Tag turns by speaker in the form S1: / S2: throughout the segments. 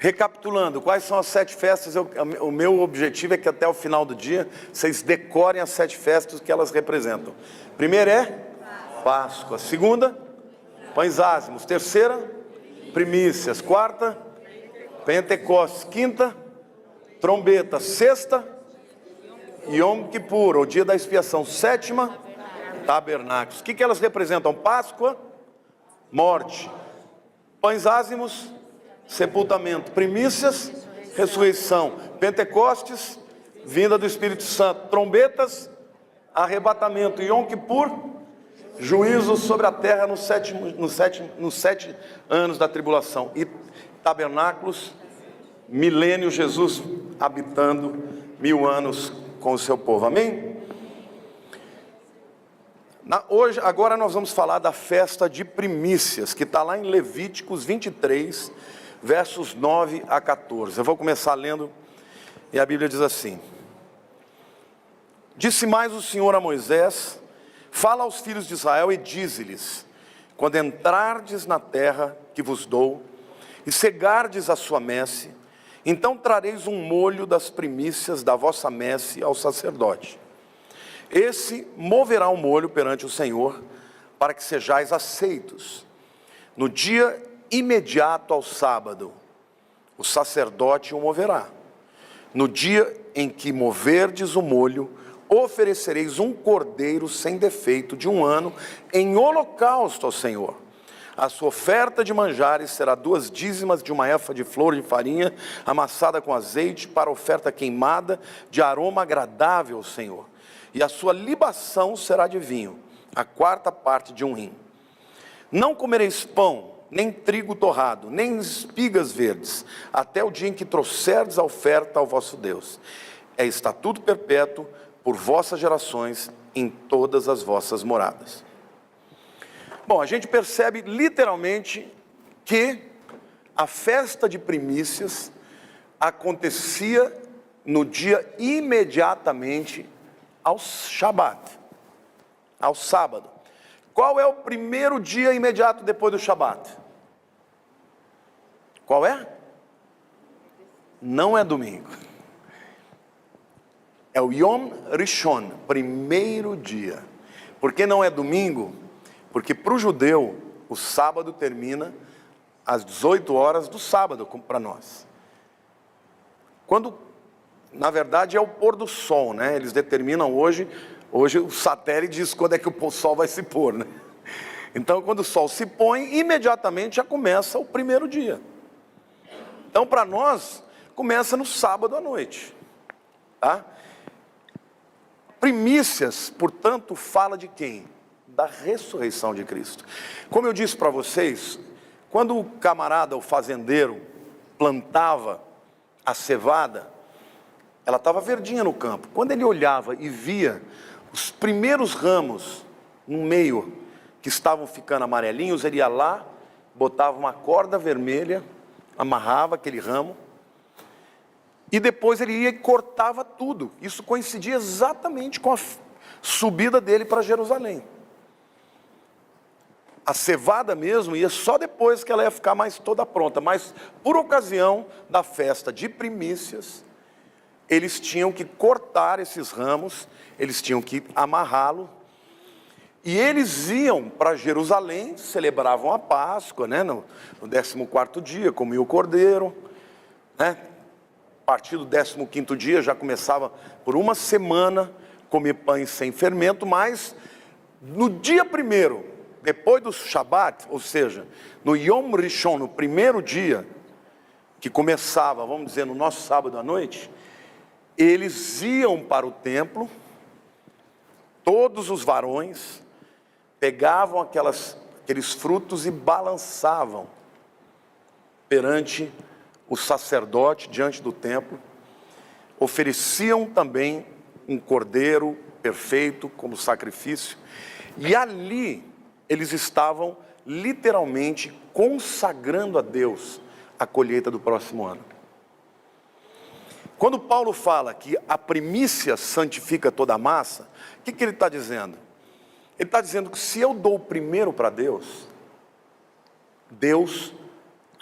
S1: Recapitulando, quais são as 7 festas? O meu objetivo é que até o final do dia vocês decorem as 7 festas que elas representam. Primeira é Páscoa. Segunda, pães ázimos. Terceira, primícias. Quarta, Pentecostes. Quinta, trombeta. Sexta, Yom Kippur, o dia da expiação. Sétima, tabernáculos. O que elas representam? Páscoa, morte. Pães ázimos, sepultamento. Primícias, ressurreição. Pentecostes, vinda do Espírito Santo. Trombetas, arrebatamento. Yom Kippur, juízo sobre a terra nos 7 anos da tribulação. E tabernáculos, milênio, Jesus habitando 1000 anos com o seu povo. Amém? Agora nós vamos falar da festa de primícias, que está lá em Levíticos 23, versos 9 a 14. Eu vou começar lendo, e a Bíblia diz assim: Disse mais o Senhor a Moisés: Fala aos filhos de Israel e dize-lhes: Quando entrardes na terra que vos dou, e cegardes a sua messe, então trareis um molho das primícias da vossa messe ao sacerdote. Esse moverá o molho perante o Senhor, para que sejais aceitos. No dia imediato ao sábado, o sacerdote o moverá. No dia em que moverdes o molho, oferecereis um cordeiro sem defeito de 1 ano, em holocausto ao Senhor. A sua oferta de manjares será 2 dízimas de uma efa de flor de farinha, amassada com azeite, para oferta queimada, de aroma agradável ao Senhor. E a sua libação será de vinho, a 4ª parte de 1 hin. Não comereis pão, nem trigo torrado, nem espigas verdes, até o dia em que trouxerdes a oferta ao vosso Deus. É estatuto perpétuo por vossas gerações, em todas as vossas moradas. Bom, a gente percebe literalmente que a festa de primícias acontecia no dia imediatamente ao Shabat, ao sábado. Qual é o primeiro dia imediato depois do Shabat? Qual é? Não é domingo. É o Yom Rishon, primeiro dia. Por que não é domingo? Porque para o judeu, o sábado termina às 18 horas do sábado, para nós. Quando, na verdade, é o pôr do sol, né? Eles determinam hoje o satélite diz quando é que o sol vai se pôr, né? Então, quando o sol se põe, imediatamente já começa o primeiro dia. Então, para nós, começa no sábado à noite, tá? Primícias, portanto, fala de quem? Da ressurreição de Cristo. Como eu disse para vocês, quando o camarada, o fazendeiro, plantava a cevada, ela estava verdinha no campo. Quando ele olhava e via os primeiros ramos no meio que estavam ficando amarelinhos, ele ia lá, botava uma corda vermelha, amarrava aquele ramo, e depois ele ia e cortava tudo. Isso coincidia exatamente com a subida dele para Jerusalém. A cevada mesmo ia só depois que ela ia ficar mais toda pronta, mas por ocasião da festa de primícias, eles tinham que cortar esses ramos, eles tinham que amarrá-lo, e eles iam para Jerusalém, celebravam a Páscoa, né, no 14º dia, comiam o cordeiro, né? A partir do 15º dia já começava por uma semana comer pães sem fermento, mas no dia primeiro, depois do Shabat, ou seja, no Yom Rishon, no primeiro dia, que começava, vamos dizer, no nosso sábado à noite, eles iam para o templo, todos os varões, pegavam aqueles frutos e balançavam perante o sacerdote, diante do templo, ofereciam também um cordeiro perfeito como sacrifício, e ali eles estavam literalmente consagrando a Deus a colheita do próximo ano. Quando Paulo fala que a primícia santifica toda a massa, o que ele está dizendo? Ele está dizendo que se eu dou o primeiro para Deus, Deus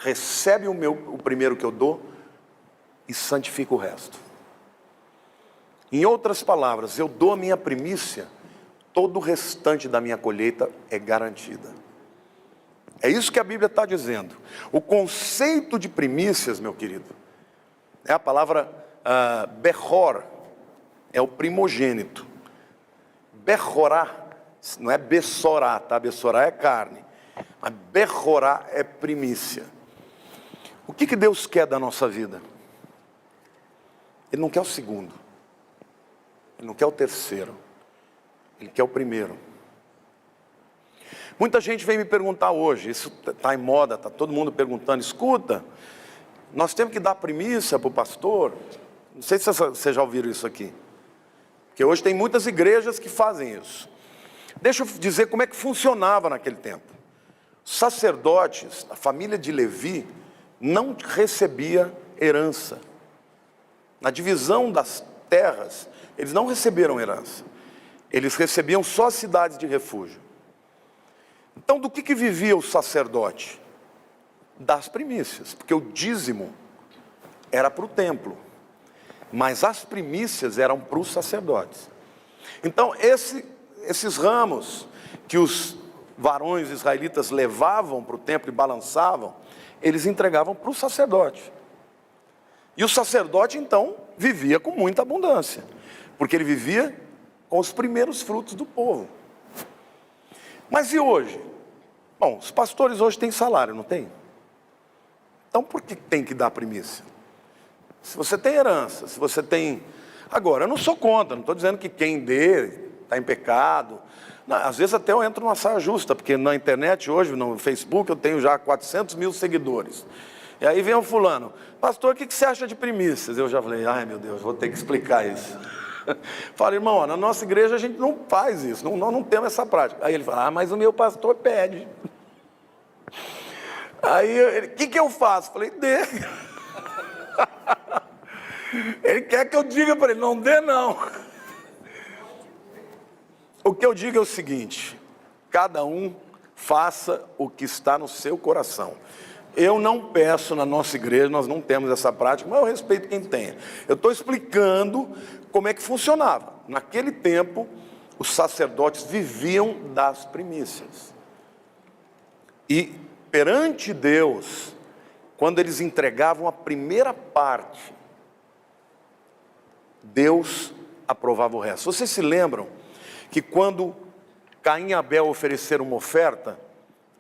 S1: recebe o primeiro que eu dou e santifica o resto. Em outras palavras, eu dou a minha primícia, todo o restante da minha colheita é garantida. É isso que a Bíblia está dizendo. O conceito de primícias, meu querido, é a palavra Bechor, é o primogênito. Bechorá, não é Bessorá, tá? Bessorá é carne. Mas Bechorá é primícia. O que Deus quer da nossa vida? Ele não quer o segundo. Ele não quer o terceiro. Ele quer o primeiro. Muita gente vem me perguntar hoje, isso está em moda, está todo mundo perguntando, escuta, nós temos que dar primícia para o pastor? Não sei se vocês já ouviram isso aqui. Porque hoje tem muitas igrejas que fazem isso. Deixa eu dizer como é que funcionava naquele tempo. Os sacerdotes, a família de Levi, não recebia herança. Na divisão das terras, eles não receberam herança. Eles recebiam só cidades de refúgio. Então, do que vivia o sacerdote? Das primícias, porque o dízimo era para o templo, mas as primícias eram para os sacerdotes. Então, esses ramos que os varões israelitas levavam para o templo e balançavam, eles entregavam para o sacerdote. E o sacerdote, então, vivia com muita abundância, porque ele vivia com os primeiros frutos do povo. Mas e hoje? Bom, os pastores hoje têm salário, não tem? Então por que tem que dar primícia? Se você tem herança, se você tem... Agora, eu não sou contra, não estou dizendo que quem dê está em pecado. Não, às vezes até eu entro numa saia justa, porque na internet hoje, no Facebook, eu tenho já 400 mil seguidores. E aí vem um fulano, pastor, o que você acha de primícias? Eu já falei, ai meu Deus, vou ter que explicar isso. Fala, irmão, ó, na nossa igreja a gente não faz isso, nós não temos essa prática. Aí ele fala, mas o meu pastor pede. Aí, o que eu faço? Falei, dê. Ele quer que eu diga para ele, não dê não. O que eu digo é o seguinte, cada um faça o que está no seu coração. Eu não peço na nossa igreja, nós não temos essa prática, mas eu respeito quem tenha. Eu estou explicando como é que funcionava. Naquele tempo, os sacerdotes viviam das primícias. E perante Deus, quando eles entregavam a primeira parte, Deus aprovava o resto. Vocês se lembram que quando Caim e Abel ofereceram uma oferta,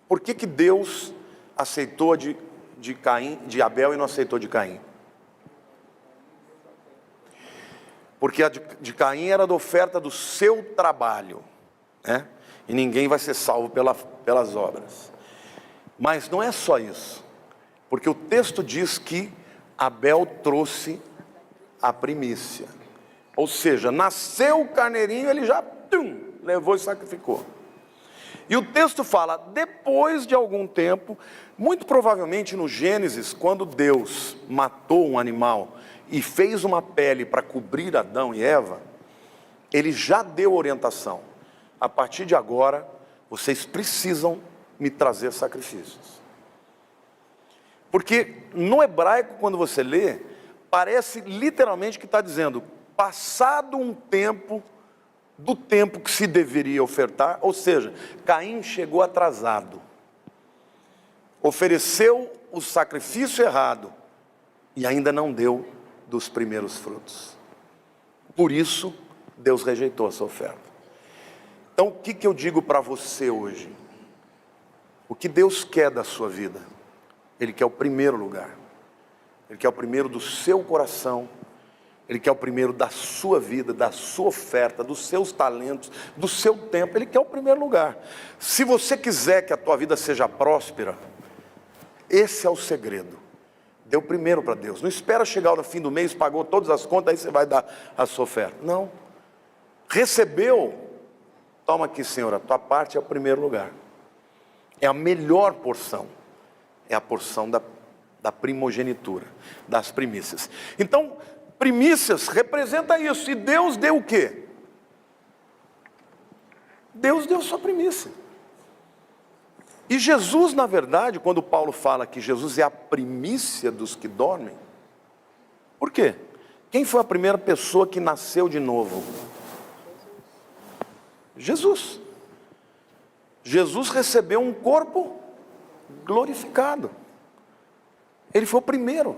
S1: por que Deus aceitou de Abel e não aceitou de Caim? Porque a de Caim era da oferta do seu trabalho, né? E ninguém vai ser salvo pelas obras. Mas não é só isso, porque o texto diz que Abel trouxe a primícia, ou seja, nasceu o carneirinho, ele já levou e sacrificou. E o texto fala, depois de algum tempo, muito provavelmente no Gênesis, quando Deus matou um animal e fez uma pele para cobrir Adão e Eva, ele já deu orientação. A partir de agora, vocês precisam me trazer sacrifícios. Porque no hebraico, quando você lê, parece literalmente que está dizendo, passado um tempo, do tempo que se deveria ofertar, ou seja, Caim chegou atrasado, ofereceu o sacrifício errado e ainda não deu dos primeiros frutos. Por isso, Deus rejeitou essa oferta. Então, o que eu digo para você hoje? O que Deus quer da sua vida? Ele quer o primeiro lugar. Ele quer o primeiro do seu coração. Ele quer o primeiro da sua vida, da sua oferta, dos seus talentos, do seu tempo. Ele quer o primeiro lugar. Se você quiser que a tua vida seja próspera, esse é o segredo. Dê o primeiro para Deus. Não espera chegar no fim do mês, pagou todas as contas, aí você vai dar a sua oferta. Não. Recebeu, toma aqui, Senhor, a tua parte é o primeiro lugar. É a melhor porção. É a porção da primogenitura, das primícias. Então, primícias representa isso. E Deus deu o quê? Deus deu sua primícia. E Jesus, na verdade, quando Paulo fala que Jesus é a primícia dos que dormem, por quê? Quem foi a primeira pessoa que nasceu de novo? Jesus. Jesus recebeu um corpo glorificado. Ele foi o primeiro.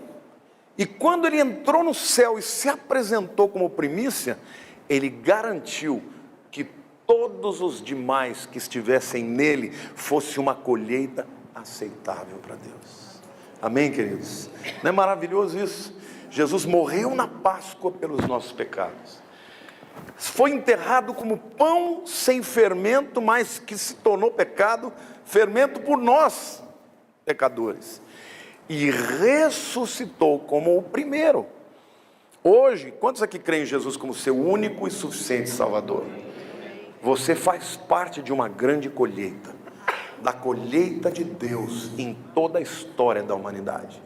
S1: E quando ele entrou no céu e se apresentou como primícia, ele garantiu que todos os demais que estivessem nele fosse uma colheita aceitável para Deus. Amém, queridos? Não é maravilhoso isso? Jesus morreu na Páscoa pelos nossos pecados. Foi enterrado como pão sem fermento, mas que se tornou pecado, fermento por nós, pecadores. E ressuscitou como o primeiro. Hoje, quantos aqui creem em Jesus como seu único e suficiente Salvador? Você faz parte de uma grande colheita, da colheita de Deus em toda a história da humanidade.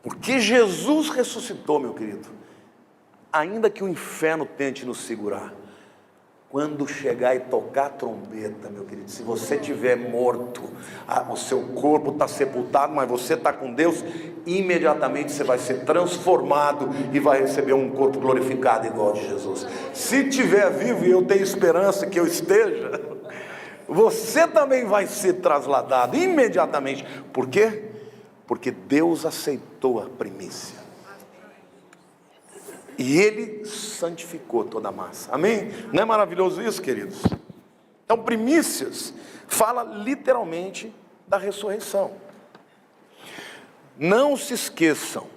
S1: Porque Jesus ressuscitou, meu querido, ainda que o inferno tente nos segurar, quando chegar e tocar a trombeta, meu querido, se você estiver morto, o seu corpo está sepultado, mas você está com Deus, imediatamente você vai ser transformado e vai receber um corpo glorificado igual ao de Jesus. Se estiver vivo, e eu tenho esperança que eu esteja, você também vai ser trasladado imediatamente. Por quê? Porque Deus aceitou a primícia. E Ele santificou toda a massa. Amém? Não é maravilhoso isso, queridos? Então, primícias fala literalmente da ressurreição. Não se esqueçam,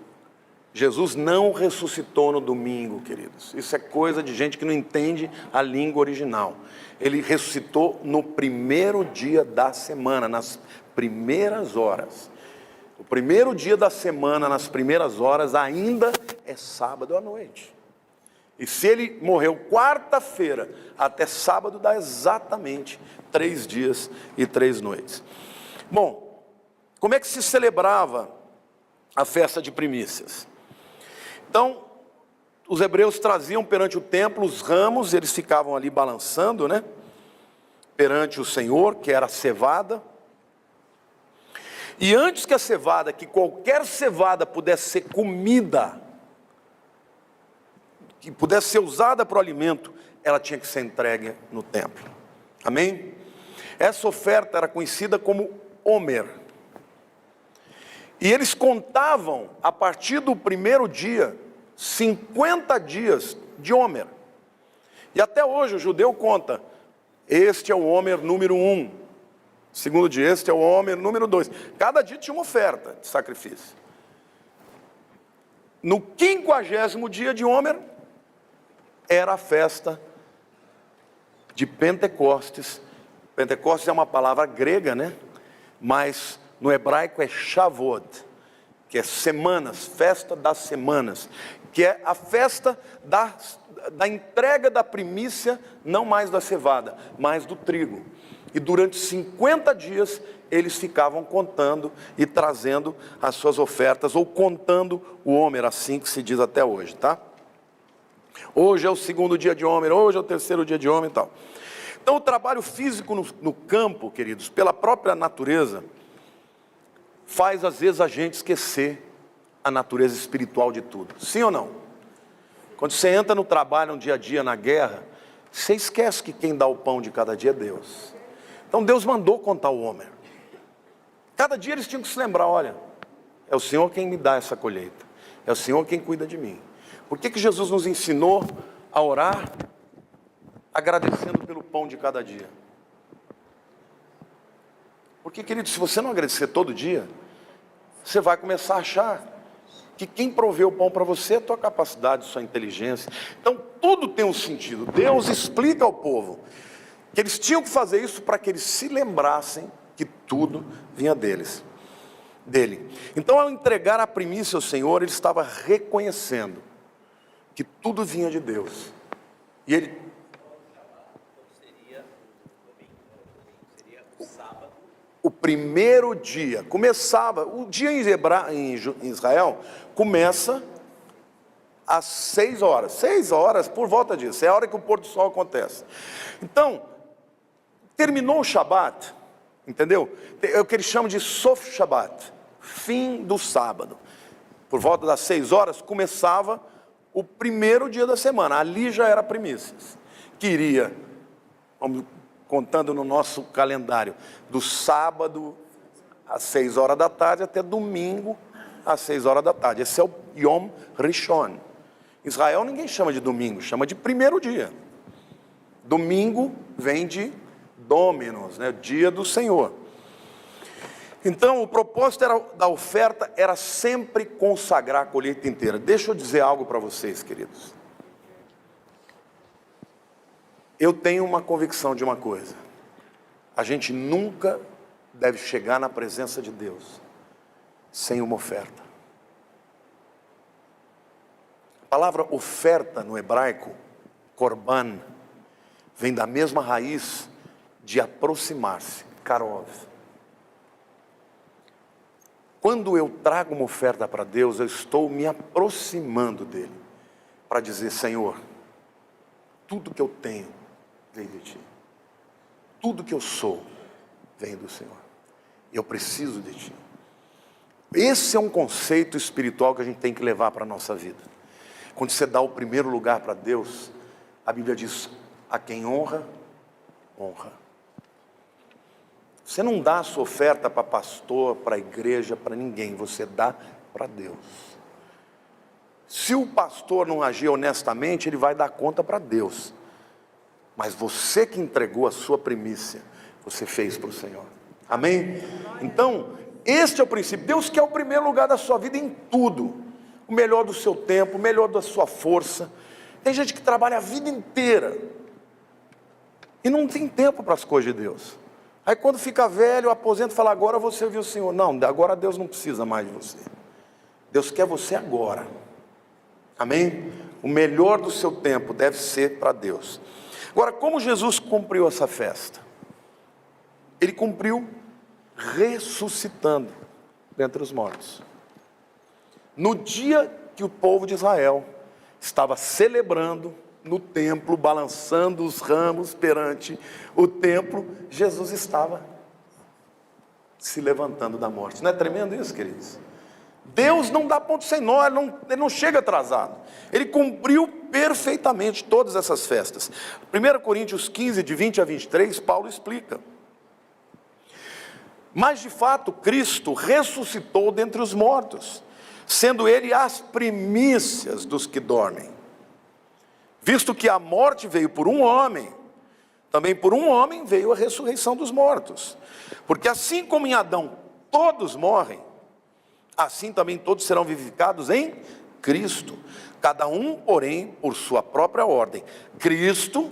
S1: Jesus não ressuscitou no domingo, queridos. Isso é coisa de gente que não entende a língua original. Ele ressuscitou no primeiro dia da semana, nas primeiras horas. O primeiro dia da semana, nas primeiras horas, ainda é sábado à noite. E se ele morreu quarta-feira, até sábado dá exatamente 3 dias e 3 noites. Bom, como é que se celebrava a festa de primícias? Então, os hebreus traziam perante o templo os ramos, eles ficavam ali balançando, né? Perante o Senhor, que era a cevada. E antes que a cevada, que qualquer cevada pudesse ser comida, que pudesse ser usada para o alimento, ela tinha que ser entregue no templo. Amém? Essa oferta era conhecida como Homer. E eles contavam, a partir do primeiro dia, 50 dias de Homer. E até hoje o judeu conta, este é o Homer número 1. Segundo dia, este é o Homer número 2. Cada dia tinha uma oferta de sacrifício. No 50º dia de Homer, era a festa de Pentecostes. Pentecostes é uma palavra grega, né? Mas no hebraico é Shavuot, que é semanas, festa das semanas, que é a festa da entrega da primícia, não mais da cevada, mas do trigo. E durante 50 dias eles ficavam contando e trazendo as suas ofertas, ou contando o Homer, assim que se diz até hoje, tá? Hoje é o 2º dia de Homer, hoje é o 3º dia de Homer e tal. Então o trabalho físico no campo, queridos, pela própria natureza, faz às vezes a gente esquecer a natureza espiritual de tudo. Sim ou não? Quando você entra no trabalho, no dia a dia, na guerra, você esquece que quem dá o pão de cada dia é Deus. Então Deus mandou contar o Homer. Cada dia eles tinham que se lembrar, olha, é o Senhor quem me dá essa colheita. É o Senhor quem cuida de mim. Por que Jesus nos ensinou a orar agradecendo pelo pão de cada dia? Porque, querido, se você não agradecer todo dia, você vai começar a achar que quem proveu o pão para você é a tua capacidade, a sua inteligência. Então tudo tem um sentido. Deus explica ao povo que eles tinham que fazer isso para que eles se lembrassem que tudo vinha dele. Então, ao entregar a primícia ao Senhor, ele estava reconhecendo que tudo vinha de Deus. E ele... O primeiro dia, começava, o dia em Israel, começa às 6 horas. 6 horas, por volta disso, é a hora que o pôr do sol acontece. Então, terminou o Shabat, entendeu? É o que eles chamam de Sof Shabbat, fim do sábado. Por volta das 6 horas começava o primeiro dia da semana, ali já era primícias, que iria, vamos contando no nosso calendário, do sábado às 6 horas da tarde até domingo às 6 horas da tarde. Esse é o Yom Rishon. Israel ninguém chama de domingo, chama de primeiro dia. Domingo vem de Dominus, né? Dia do Senhor. Então o propósito da oferta era sempre consagrar a colheita inteira. Deixa eu dizer algo para vocês, queridos. Eu tenho uma convicção de uma coisa: a gente nunca deve chegar na presença de Deus sem uma oferta. A palavra oferta no hebraico, korban, vem da mesma raiz de aproximar-se, karov. Quando eu trago uma oferta para Deus, eu estou me aproximando dele, para dizer: Senhor, tudo que eu tenho vem de ti, tudo que eu sou vem do Senhor, eu preciso de ti. Esse é um conceito espiritual que a gente tem que levar para a nossa vida. Quando você dá o primeiro lugar para Deus, a Bíblia diz: a quem honra, honra. Você não dá a sua oferta para pastor, para a igreja, para ninguém, você dá para Deus. Se o pastor não agir honestamente, ele vai dar conta para Deus. Mas você que entregou a sua primícia, você fez para o Senhor. Amém? Então, este é o princípio. Deus quer o primeiro lugar da sua vida em tudo. O melhor do seu tempo, o melhor da sua força. Tem gente que trabalha a vida inteira e não tem tempo para as coisas de Deus. Aí quando fica velho, aposenta e fala: agora eu vou servir o Senhor. Não, agora Deus não precisa mais de você. Deus quer você agora. Amém? O melhor do seu tempo deve ser para Deus. Agora, como Jesus cumpriu essa festa? Ele cumpriu ressuscitando dentre os mortos. No dia que o povo de Israel estava celebrando no templo, balançando os ramos perante o templo, Jesus estava se levantando da morte. Não é tremendo isso, queridos? Deus não dá ponto sem nó, ele não chega atrasado. Ele cumpriu perfeitamente todas essas festas. 1 Coríntios 15, de 20 a 23, Paulo explica: mas de fato Cristo ressuscitou dentre os mortos, sendo ele as primícias dos que dormem. Visto que a morte veio por um homem, também por um homem veio a ressurreição dos mortos. Porque assim como em Adão todos morrem, assim também todos serão vivificados em Cristo. Cada um, porém, por sua própria ordem. Cristo,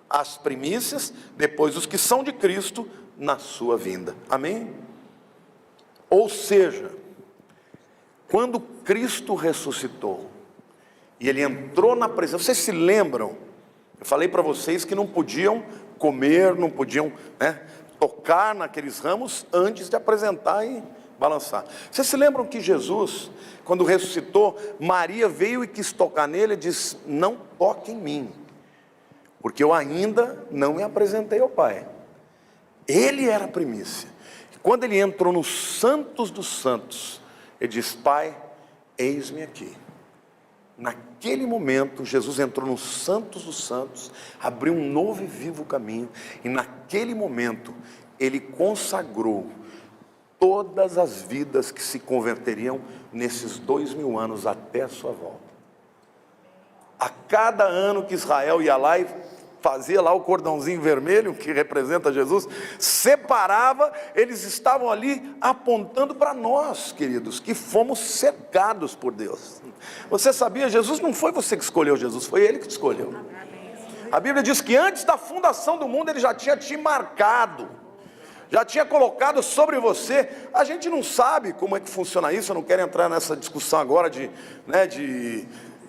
S1: as primícias, depois os que são de Cristo, na sua vinda. Amém? Ou seja, quando Cristo ressuscitou, e ele entrou na presença, vocês se lembram? Eu falei para vocês que não podiam comer, não podiam, tocar naqueles ramos antes de apresentar e balançar. Vocês se lembram que Jesus, quando ressuscitou, Maria veio e quis tocar nele e disse: não toque em mim, porque eu ainda não me apresentei ao Pai. Ele era a primícia. Quando ele entrou nos santos dos santos, ele disse: Pai, eis-me aqui. Naquele momento, Jesus entrou nos santos dos santos, abriu um novo e vivo caminho, e naquele momento, ele consagrou todas as vidas que se converteriam nesses 2000 anos até a sua volta. A cada ano que Israel ia lá e fazia lá o cordãozinho vermelho, que representa Jesus, separava, eles estavam ali apontando para nós, queridos, que fomos cercados por Deus. Você sabia? Jesus não foi você que escolheu Jesus, foi Ele que te escolheu. A Bíblia diz que antes da fundação do mundo, Ele já tinha te marcado, já tinha colocado sobre você. A gente não sabe como é que funciona isso, eu não quero entrar nessa discussão agora de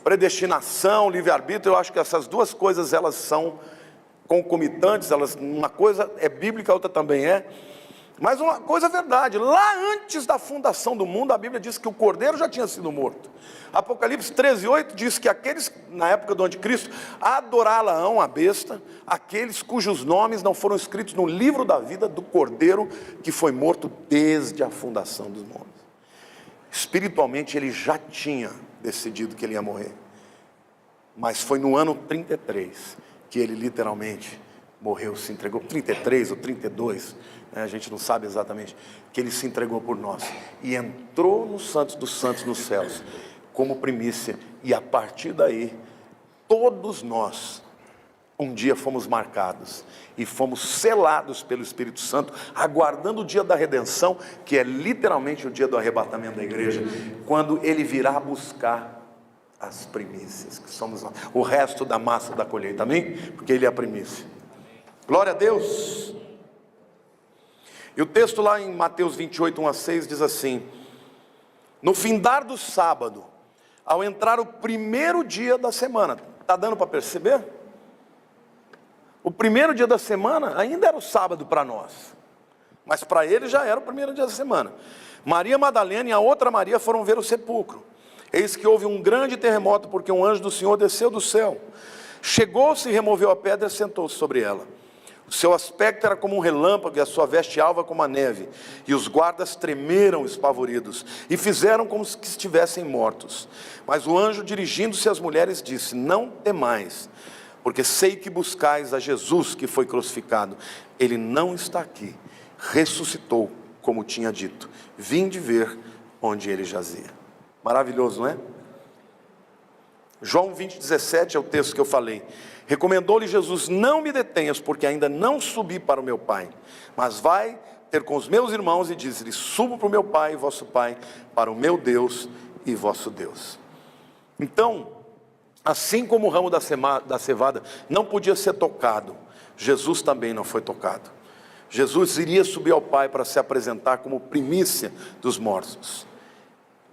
S1: predestinação, livre-arbítrio. Eu acho que essas duas coisas, elas são concomitantes, uma coisa é bíblica, a outra também é. Mas uma coisa é verdade, lá antes da fundação do mundo, a Bíblia diz que o cordeiro já tinha sido morto. Apocalipse 13:8 diz que aqueles, na época do anticristo, adorá-la-ão, a besta, aqueles cujos nomes não foram escritos no livro da vida do cordeiro que foi morto desde a fundação dos mundos. Espiritualmente ele já tinha decidido que ele ia morrer. Mas foi no ano 33 que ele literalmente morreu, se entregou, 33 ou 32, a gente não sabe exatamente, que ele se entregou por nós e entrou no Santos dos Santos nos céus como primícia, e a partir daí todos nós um dia fomos marcados e fomos selados pelo Espírito Santo, aguardando o dia da redenção, que é literalmente o dia do arrebatamento da igreja, quando ele virá buscar as primícias, que somos nós, o resto da massa da colheita, amém? Porque ele é a primícia. Glória a Deus. E o texto lá em Mateus 28:1-6 diz assim: no findar do sábado, ao entrar o primeiro dia da semana, está dando para perceber? O primeiro dia da semana ainda era o sábado para nós, mas para ele já era o primeiro dia da semana. Maria Madalena e a outra Maria foram ver o sepulcro. Eis que houve um grande terremoto, porque um anjo do Senhor desceu do céu, chegou-se e removeu a pedra e sentou-se sobre ela. O seu aspecto era como um relâmpago, e a sua veste alva como a neve. E os guardas tremeram espavoridos, e fizeram como se estivessem mortos. Mas o anjo, dirigindo-se às mulheres, disse: não temais, porque sei que buscais a Jesus que foi crucificado. Ele não está aqui, ressuscitou, como tinha dito. Vinde ver onde ele jazia. Maravilhoso, não é? João 20:17 é o texto que eu falei. Recomendou-lhe Jesus: não me detenhas, porque ainda não subi para o meu Pai, mas vai ter com os meus irmãos e diz-lhes: subo para o meu Pai e vosso Pai, para o meu Deus e vosso Deus. Então, assim como o ramo da cevada não podia ser tocado, Jesus também não foi tocado. Jesus iria subir ao Pai para se apresentar como primícia dos mortos.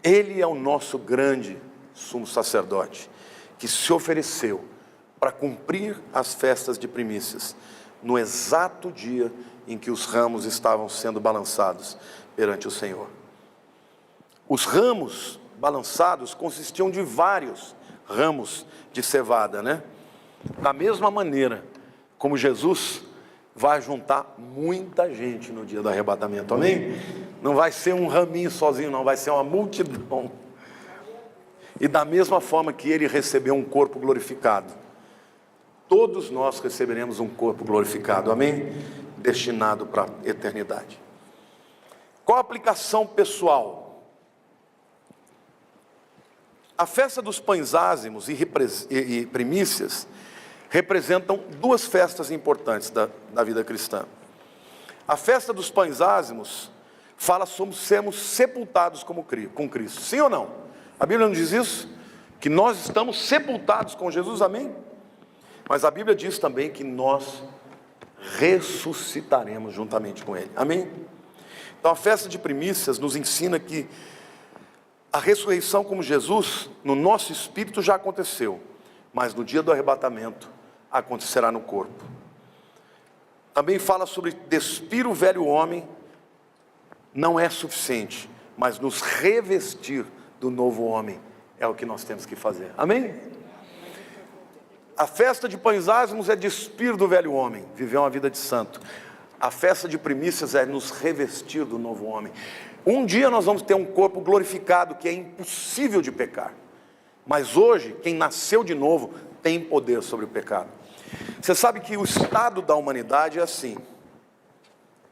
S1: Ele é o nosso grande sumo sacerdote, que se ofereceu para cumprir as festas de primícias, no exato dia em que os ramos estavam sendo balançados perante o Senhor. Os ramos balançados consistiam de vários ramos de cevada, né? Da mesma maneira como Jesus vai juntar muita gente no dia do arrebatamento, amém? Não vai ser um raminho sozinho, não, vai ser uma multidão. E da mesma forma que ele recebeu um corpo glorificado, todos nós receberemos um corpo glorificado, amém? Destinado para a eternidade. Qual a aplicação pessoal? A festa dos pães ázimos e primícias representam duas festas importantes da vida cristã. A festa dos pães ázimos fala sobre sermos sepultados com Cristo, sim ou não? A Bíblia não diz isso? Que nós estamos sepultados com Jesus, amém? Mas a Bíblia diz também que nós ressuscitaremos juntamente com Ele, amém? Então a festa de primícias nos ensina que a ressurreição como Jesus, no nosso espírito já aconteceu, mas no dia do arrebatamento acontecerá no corpo. Também fala sobre despir o velho homem, não é suficiente, mas nos revestir do novo homem é o que nós temos que fazer, amém? A festa de pães ázimos é despir do velho homem, viver uma vida de santo. A festa de primícias é nos revestir do novo homem. Um dia nós vamos ter um corpo glorificado que é impossível de pecar, mas hoje quem nasceu de novo tem poder sobre o pecado. Você sabe que o estado da humanidade é assim: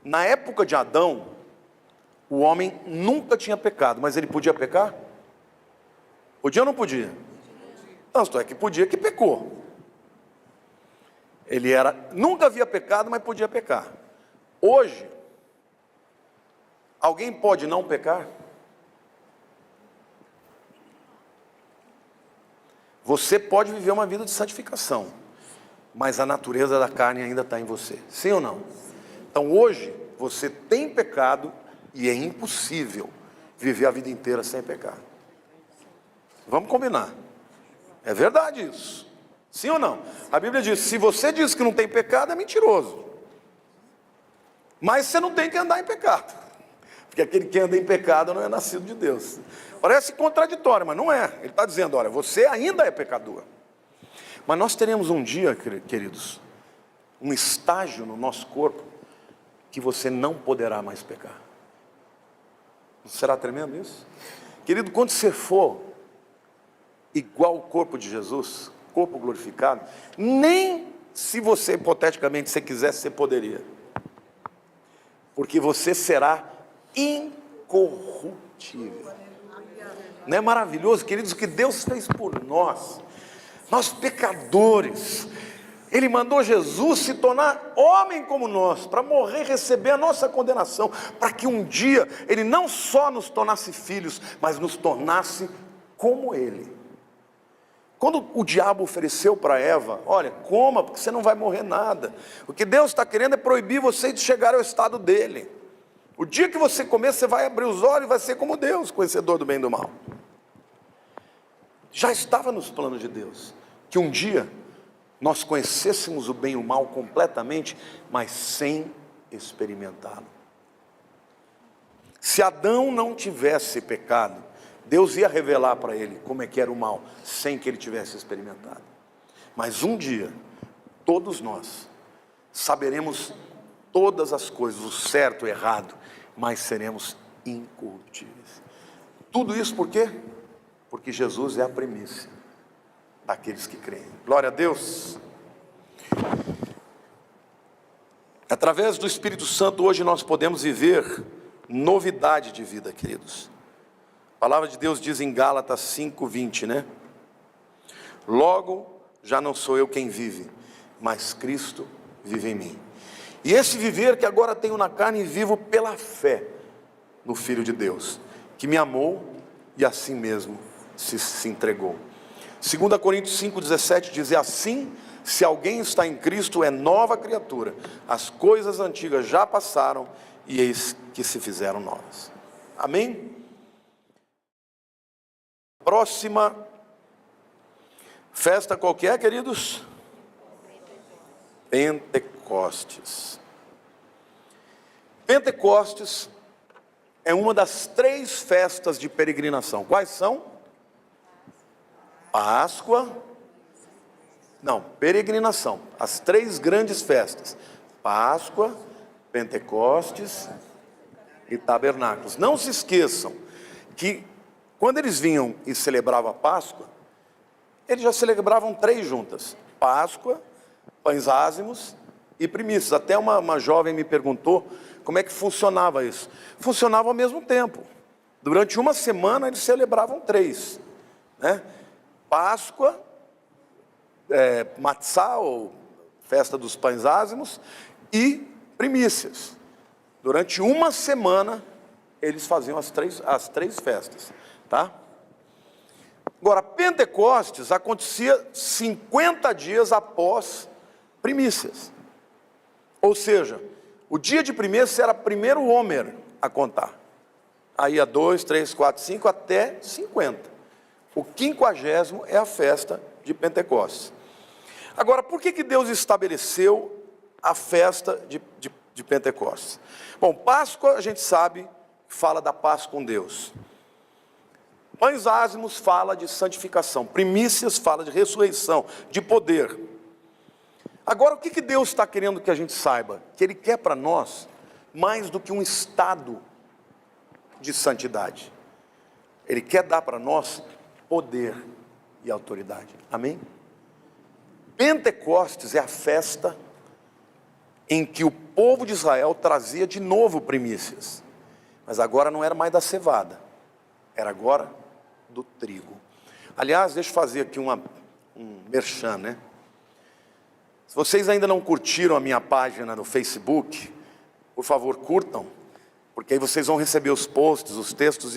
S1: na época de Adão, o homem nunca tinha pecado, mas ele podia pecar? Podia ou não podia? Tanto é que podia, que pecou. Ele nunca havia pecado, mas podia pecar. Hoje, alguém pode não pecar? Você pode viver uma vida de santificação, mas a natureza da carne ainda está em você, sim ou não? Então hoje, você tem pecado e é impossível viver a vida inteira sem pecar. Vamos combinar. É verdade isso. Sim ou não? A Bíblia diz: se você diz que não tem pecado, é mentiroso. Mas você não tem que andar em pecado, porque aquele que anda em pecado não é nascido de Deus. Parece contraditório, mas não é. Ele está dizendo, olha, você ainda é pecador. Mas nós teremos um dia, queridos, um estágio no nosso corpo, que você não poderá mais pecar. Não será tremendo isso? Querido, quando você for igual o corpo de Jesus, corpo glorificado, nem se você, hipoteticamente, se quisesse, você poderia. Porque você será incorruptível. Não é maravilhoso, queridos, o que Deus fez por nós? Nós pecadores, Ele mandou Jesus se tornar homem como nós, para morrer e receber a nossa condenação, para que um dia Ele não só nos tornasse filhos, mas nos tornasse como Ele. Quando o diabo ofereceu para Eva, olha, coma, porque você não vai morrer nada. O que Deus está querendo é proibir você de chegar ao estado dele. O dia que você comer, você vai abrir os olhos e vai ser como Deus, conhecedor do bem e do mal. Já estava nos planos de Deus, que um dia nós conhecêssemos o bem e o mal completamente, mas sem experimentá-lo. Se Adão não tivesse pecado, Deus ia revelar para ele como é que era o mal, sem que ele tivesse experimentado. Mas um dia, todos nós saberemos todas as coisas, o certo e o errado, mas seremos incorruptíveis. Tudo isso por quê? Porque Jesus é a primícia daqueles que creem. Glória a Deus. Através do Espírito Santo, hoje nós podemos viver novidade de vida, queridos. A palavra de Deus diz em Gálatas 5:20, né? Logo, já não sou eu quem vive, mas Cristo vive em mim. E esse viver que agora tenho na carne, vivo pela fé no Filho de Deus, que me amou e assim mesmo se entregou. 2 Coríntios 5:17 diz, assim, se alguém está em Cristo, é nova criatura. As coisas antigas já passaram e eis que se fizeram novas. Amém? Próxima festa qual que é, queridos? Pentecostes. Pentecostes é uma das 3 festas de peregrinação. Quais são? Páscoa, não, peregrinação, as 3 grandes festas, Páscoa, Pentecostes e Tabernáculos. Não se esqueçam que quando eles vinham e celebravam a Páscoa, eles já celebravam 3 juntas, Páscoa, pães ázimos e primícias. Até uma jovem me perguntou como é que funcionava isso. Funcionava ao mesmo tempo, durante uma semana eles celebravam 3, né? Páscoa, Matzá, ou festa dos pães ázimos, e primícias. Durante uma semana, eles faziam as três festas, tá? Agora, Pentecostes acontecia 50 dias após primícias. Ou seja, o dia de primícias era primeiro o Homer a contar. Aí ia 2, 3, 4, 5, até 50. O 50º é a festa de Pentecostes. Agora, por que Deus estabeleceu a festa de Pentecostes? Bom, Páscoa, a gente sabe, fala da paz com Deus. Pães ázimos fala de santificação. Primícias fala de ressurreição, de poder. Agora, o que Deus está querendo que a gente saiba? Que Ele quer para nós mais do que um estado de santidade. Ele quer dar para nós poder e autoridade. Amém? Pentecostes é a festa em que o povo de Israel trazia de novo primícias. Mas agora não era mais da cevada, era agora do trigo. Aliás, deixa eu fazer aqui um merchan, né? Se vocês ainda não curtiram a minha página no Facebook, por favor, curtam, porque aí vocês vão receber os posts, os textos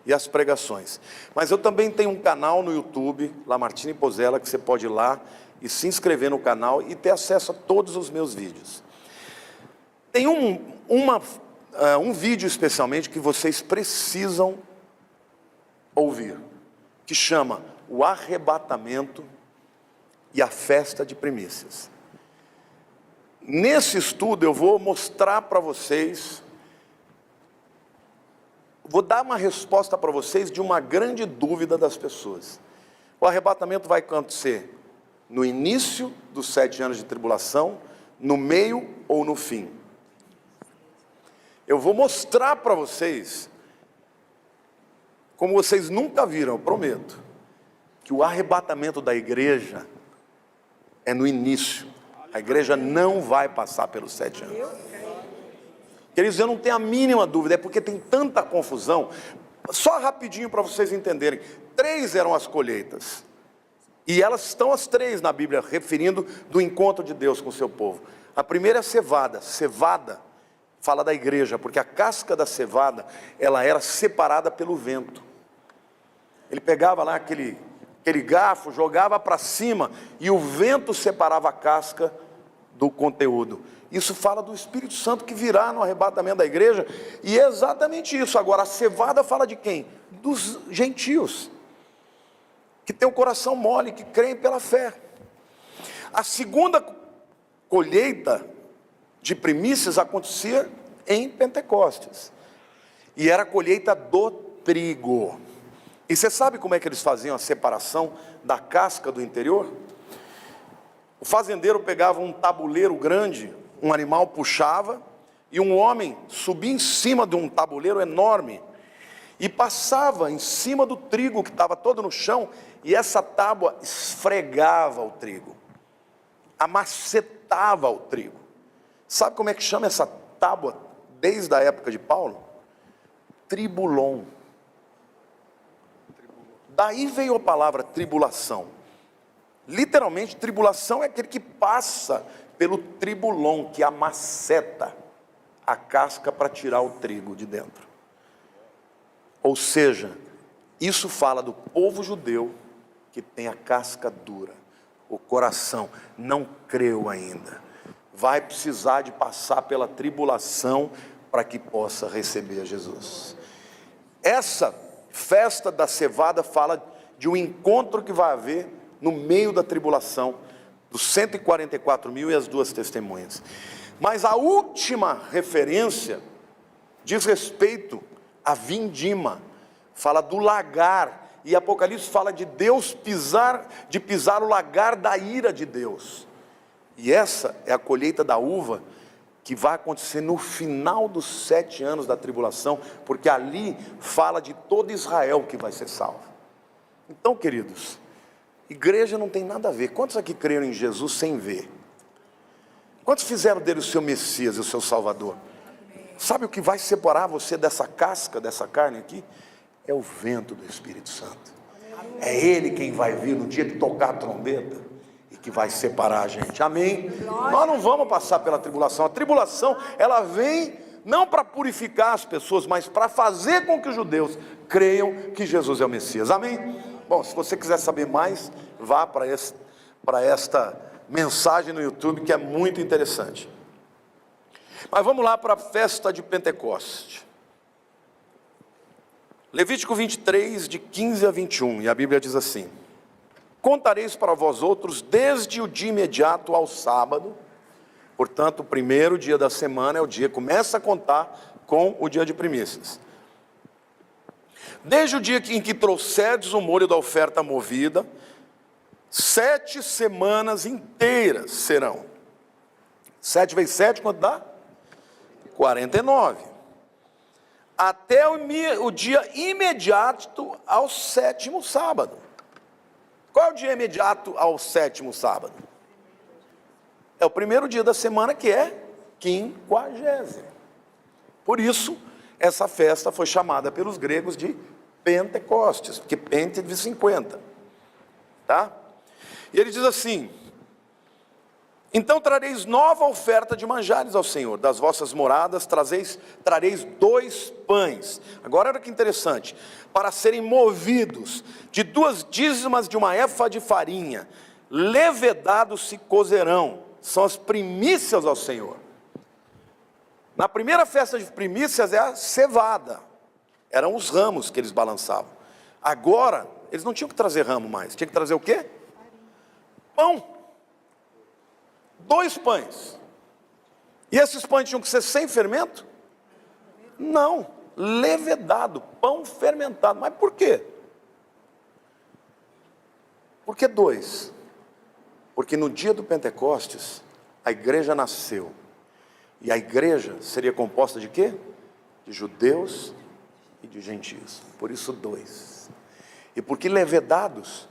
S1: e as pregações. Mas eu também tenho um canal no YouTube, Lamartine Pozella, que você pode ir lá e se inscrever no canal e ter acesso a todos os meus vídeos. Tem um vídeo especialmente que vocês precisam ouvir, que chama O Arrebatamento e a Festa de Primícias. nesse estudo eu vou mostrar para vocês, vou dar uma resposta para vocês de uma grande dúvida das pessoas. O arrebatamento vai acontecer no início dos 7 anos de tribulação, no meio ou no fim? Eu vou mostrar para vocês, como vocês nunca viram, eu prometo, que o arrebatamento da igreja é no início. A igreja não vai passar pelos 7 anos. Queridos, eu não tenho a mínima dúvida, é porque tem tanta confusão. Só rapidinho para vocês entenderem. 3 eram as colheitas. E elas estão as 3 na Bíblia, referindo do encontro de Deus com o seu povo. A primeira é a cevada. Cevada fala da igreja, porque a casca da cevada, ela era separada pelo vento. Ele pegava lá aquele garfo, jogava para cima, e o vento separava a casca do conteúdo. Isso fala do Espírito Santo que virá no arrebatamento da igreja, e é exatamente isso. Agora, a cevada fala de quem? Dos gentios, que tem o coração mole, que creem pela fé. A segunda colheita de primícias acontecia em Pentecostes, e era a colheita do trigo. E você sabe como é que eles faziam a separação da casca do interior? O fazendeiro pegava um tabuleiro grande, um animal puxava, e um homem subia em cima de um tabuleiro enorme, e passava em cima do trigo que estava todo no chão, e essa tábua esfregava o trigo, amacetava o trigo. Sabe como é que chama essa tábua desde a época de Paulo? Tribulon. Daí veio a palavra tribulação. Literalmente, tribulação é aquele que passa pelo tribulon, que amaceta a casca para tirar o trigo de dentro. Ou seja, isso fala do povo judeu que tem a casca dura, o coração não creu ainda, vai precisar de passar pela tribulação para que possa receber Jesus. Essa festa da cevada fala de um encontro que vai haver no meio da tribulação, dos 144.000 e as 2 testemunhas. Mas a última referência diz respeito à vindima, fala do lagar, e Apocalipse fala de Deus pisar o lagar da ira de Deus. E essa é a colheita da uva, que vai acontecer no final dos 7 anos da tribulação, porque ali fala de todo Israel que vai ser salvo. Então, queridos, igreja não tem nada a ver. Quantos aqui creram em Jesus sem ver? Quantos fizeram dele o seu Messias e o seu Salvador? Sabe o que vai separar você dessa casca, dessa carne aqui? É o vento do Espírito Santo. É Ele quem vai vir no dia que tocar a trombeta, que vai separar a gente, amém? Nós não vamos passar pela tribulação. A tribulação, ela vem não para purificar as pessoas, mas para fazer com que os judeus creiam que Jesus é o Messias, amém? Bom, se você quiser saber mais, vá para esta mensagem no YouTube, que é muito interessante. Mas vamos lá para a festa de Pentecoste. Levítico 23, de 15 a 21, e a Bíblia diz assim: contareis para vós outros desde o dia imediato ao sábado. Portanto, o primeiro dia da semana é o dia, começa a contar com o dia de primícias. Desde o dia em que trouxerdes o molho da oferta movida, 7 semanas inteiras serão. 7 vezes 7, quanto dá? 49. Até o dia imediato ao 7º sábado. Qual é o dia imediato ao 7º sábado? É o primeiro dia da semana, que é 50º. Por isso, essa festa foi chamada pelos gregos de Pentecostes, porque Pente é de 50. Tá? E ele diz assim: então trareis nova oferta de manjares ao Senhor, das vossas moradas trareis 2 pães. Agora olha que interessante: para serem movidos de 2 dízimas de uma éfa de farinha, levedados se cozerão, são as primícias ao Senhor. Na primeira festa de primícias é a cevada, eram os ramos que eles balançavam. Agora, eles não tinham que trazer ramo mais, tinha que trazer o quê? Pão. 2 pães. E esses pães tinham que ser sem fermento? Não, levedado, pão fermentado. Mas por quê? Por que dois? Porque no dia do Pentecostes, a igreja nasceu. E a igreja seria composta de quê? De judeus e de gentios. Por isso dois. E por que levedados?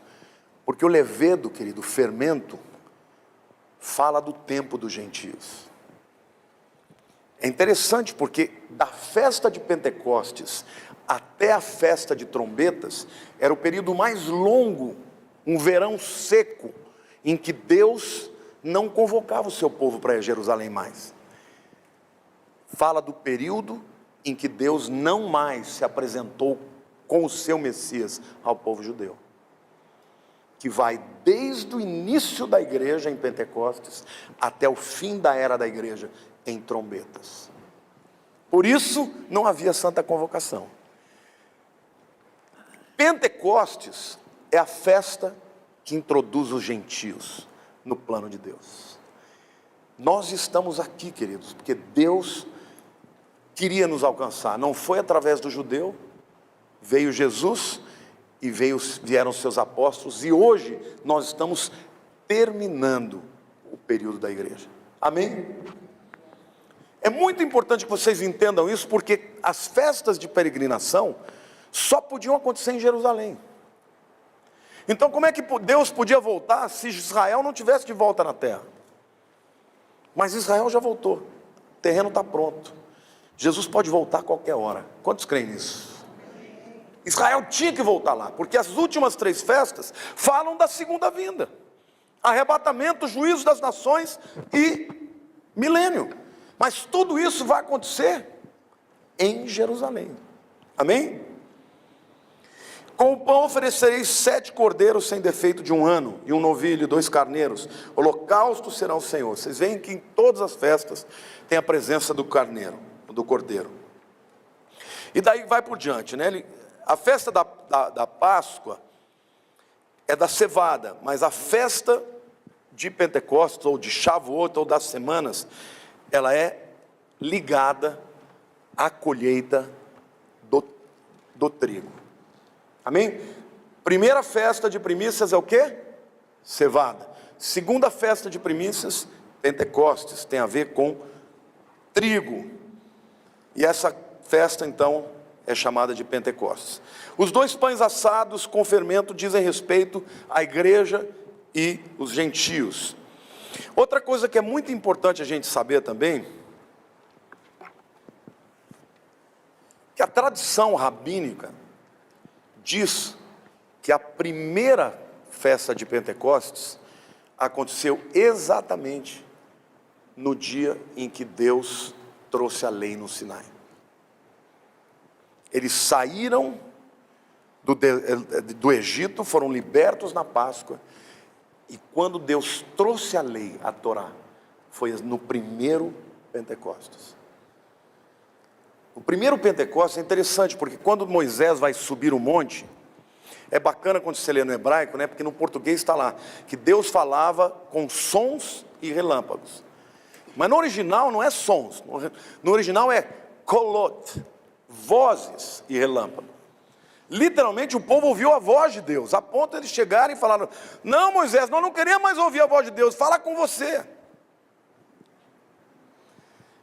S1: Porque o levedo, querido, o fermento, fala do tempo dos gentios. É interessante porque da festa de Pentecostes até a festa de trombetas, era o período mais longo, um verão seco, em que Deus não convocava o seu povo para Jerusalém mais. Fala do período em que Deus não mais se apresentou com o seu Messias ao povo judeu, que vai desde o início da igreja em Pentecostes até o fim da era da igreja em trombetas. Por isso não havia santa convocação. Pentecostes é a festa que introduz os gentios no plano de Deus. Nós estamos aqui, queridos, porque Deus queria nos alcançar. Não foi através do judeu, veio Jesus e vieram seus apóstolos, e hoje nós estamos terminando o período da igreja. Amém? É muito importante que vocês entendam isso, porque as festas de peregrinação só podiam acontecer em Jerusalém. Então como é que Deus podia voltar se Israel não tivesse de volta na terra? Mas Israel já voltou, o terreno está pronto. Jesus pode voltar a qualquer hora. Quantos creem nisso? Israel tinha que voltar lá, porque as últimas 3 festas falam da segunda vinda. Arrebatamento, juízo das nações e milênio. Mas tudo isso vai acontecer em Jerusalém. Amém? Com o pão oferecereis 7 cordeiros sem defeito de 1 ano, e 1 novilho, e 2 carneiros. Holocaustos serão o Senhor. Vocês veem que em todas as festas tem a presença do carneiro, do cordeiro. E daí vai por diante, né? A festa da Páscoa é da cevada, mas a festa de Pentecostes, ou de Shavuot, ou das semanas, ela é ligada à colheita do trigo. Amém? Primeira festa de primícias é o quê? Cevada. Segunda festa de primícias, Pentecostes, tem a ver com trigo. E essa festa então é chamada de Pentecostes. Os 2 pães assados com fermento dizem respeito à igreja e os gentios. Outra coisa que é muito importante a gente saber também, que a tradição rabínica diz que a primeira festa de Pentecostes aconteceu exatamente no dia em que Deus trouxe a lei no Sinai. Eles saíram do Egito, foram libertos na Páscoa, e quando Deus trouxe a lei, a Torá, foi no primeiro Pentecostes. O primeiro Pentecostes é interessante, porque quando Moisés vai subir o monte, é bacana quando você lê no hebraico, né? Porque no português está lá, que Deus falava com sons e relâmpagos. Mas no original não é sons, no original é kolot, vozes e relâmpagos. Literalmente o povo ouviu a voz de Deus, a ponto de eles chegarem e falaram: não, Moisés, nós não queremos mais ouvir a voz de Deus, fala com você.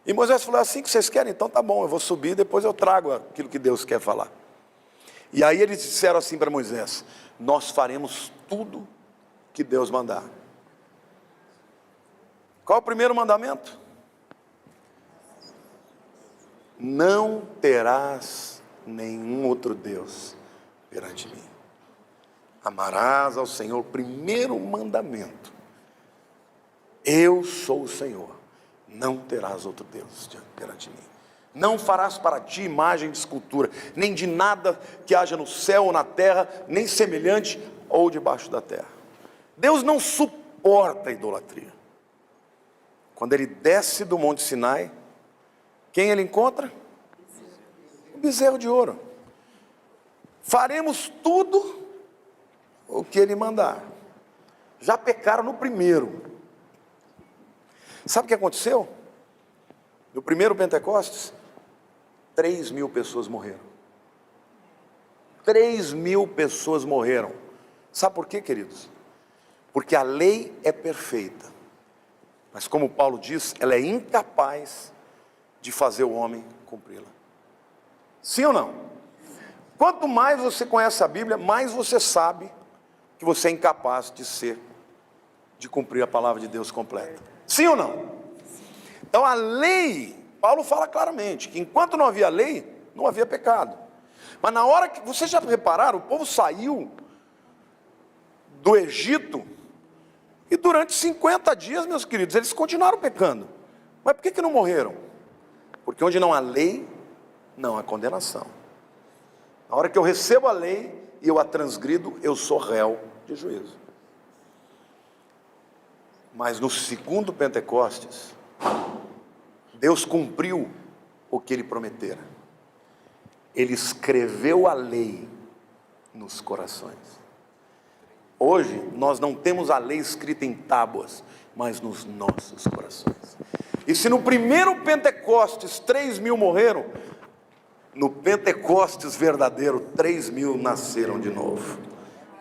S1: E Moisés falou: assim que vocês querem? Então tá bom, eu vou subir, depois eu trago aquilo que Deus quer falar. E aí eles disseram assim para Moisés: nós faremos tudo que Deus mandar. Qual é o primeiro mandamento? Não terás nenhum outro Deus perante mim. Amarás ao Senhor. Primeiro mandamento: eu sou o Senhor, não terás outro Deus perante mim. Não farás para ti imagem de escultura, nem de nada que haja no céu ou na terra, nem semelhante ou debaixo da terra. Deus não suporta a idolatria. Quando ele desce do Monte Sinai, quem ele encontra? O bezerro de ouro. Faremos tudo o que ele mandar. Já pecaram no primeiro. Sabe o que aconteceu? No primeiro Pentecostes, 3.000 pessoas morreram. 3.000 pessoas morreram. Sabe por quê, queridos? Porque a lei é perfeita, mas como Paulo diz, ela é incapaz de fazer o homem cumpri-la. Sim ou não? Quanto mais você conhece a Bíblia, mais você sabe que você é incapaz de cumprir a palavra de Deus completa. Sim ou não? Então a lei, Paulo fala claramente, que enquanto não havia lei, não havia pecado. Mas na hora que, vocês já repararam, o povo saiu do Egito, e durante 50 dias, meus queridos, eles continuaram pecando. Mas por que não morreram? Porque onde não há lei, não há condenação. Na hora que eu recebo a lei e eu a transgrido, eu sou réu de juízo. Mas no segundo Pentecostes, Deus cumpriu o que Ele prometera. Ele escreveu a lei nos corações. Hoje, nós não temos a lei escrita em tábuas, mas nos nossos corações. E se no primeiro Pentecostes 3.000 morreram, no Pentecostes verdadeiro 3.000 nasceram de novo.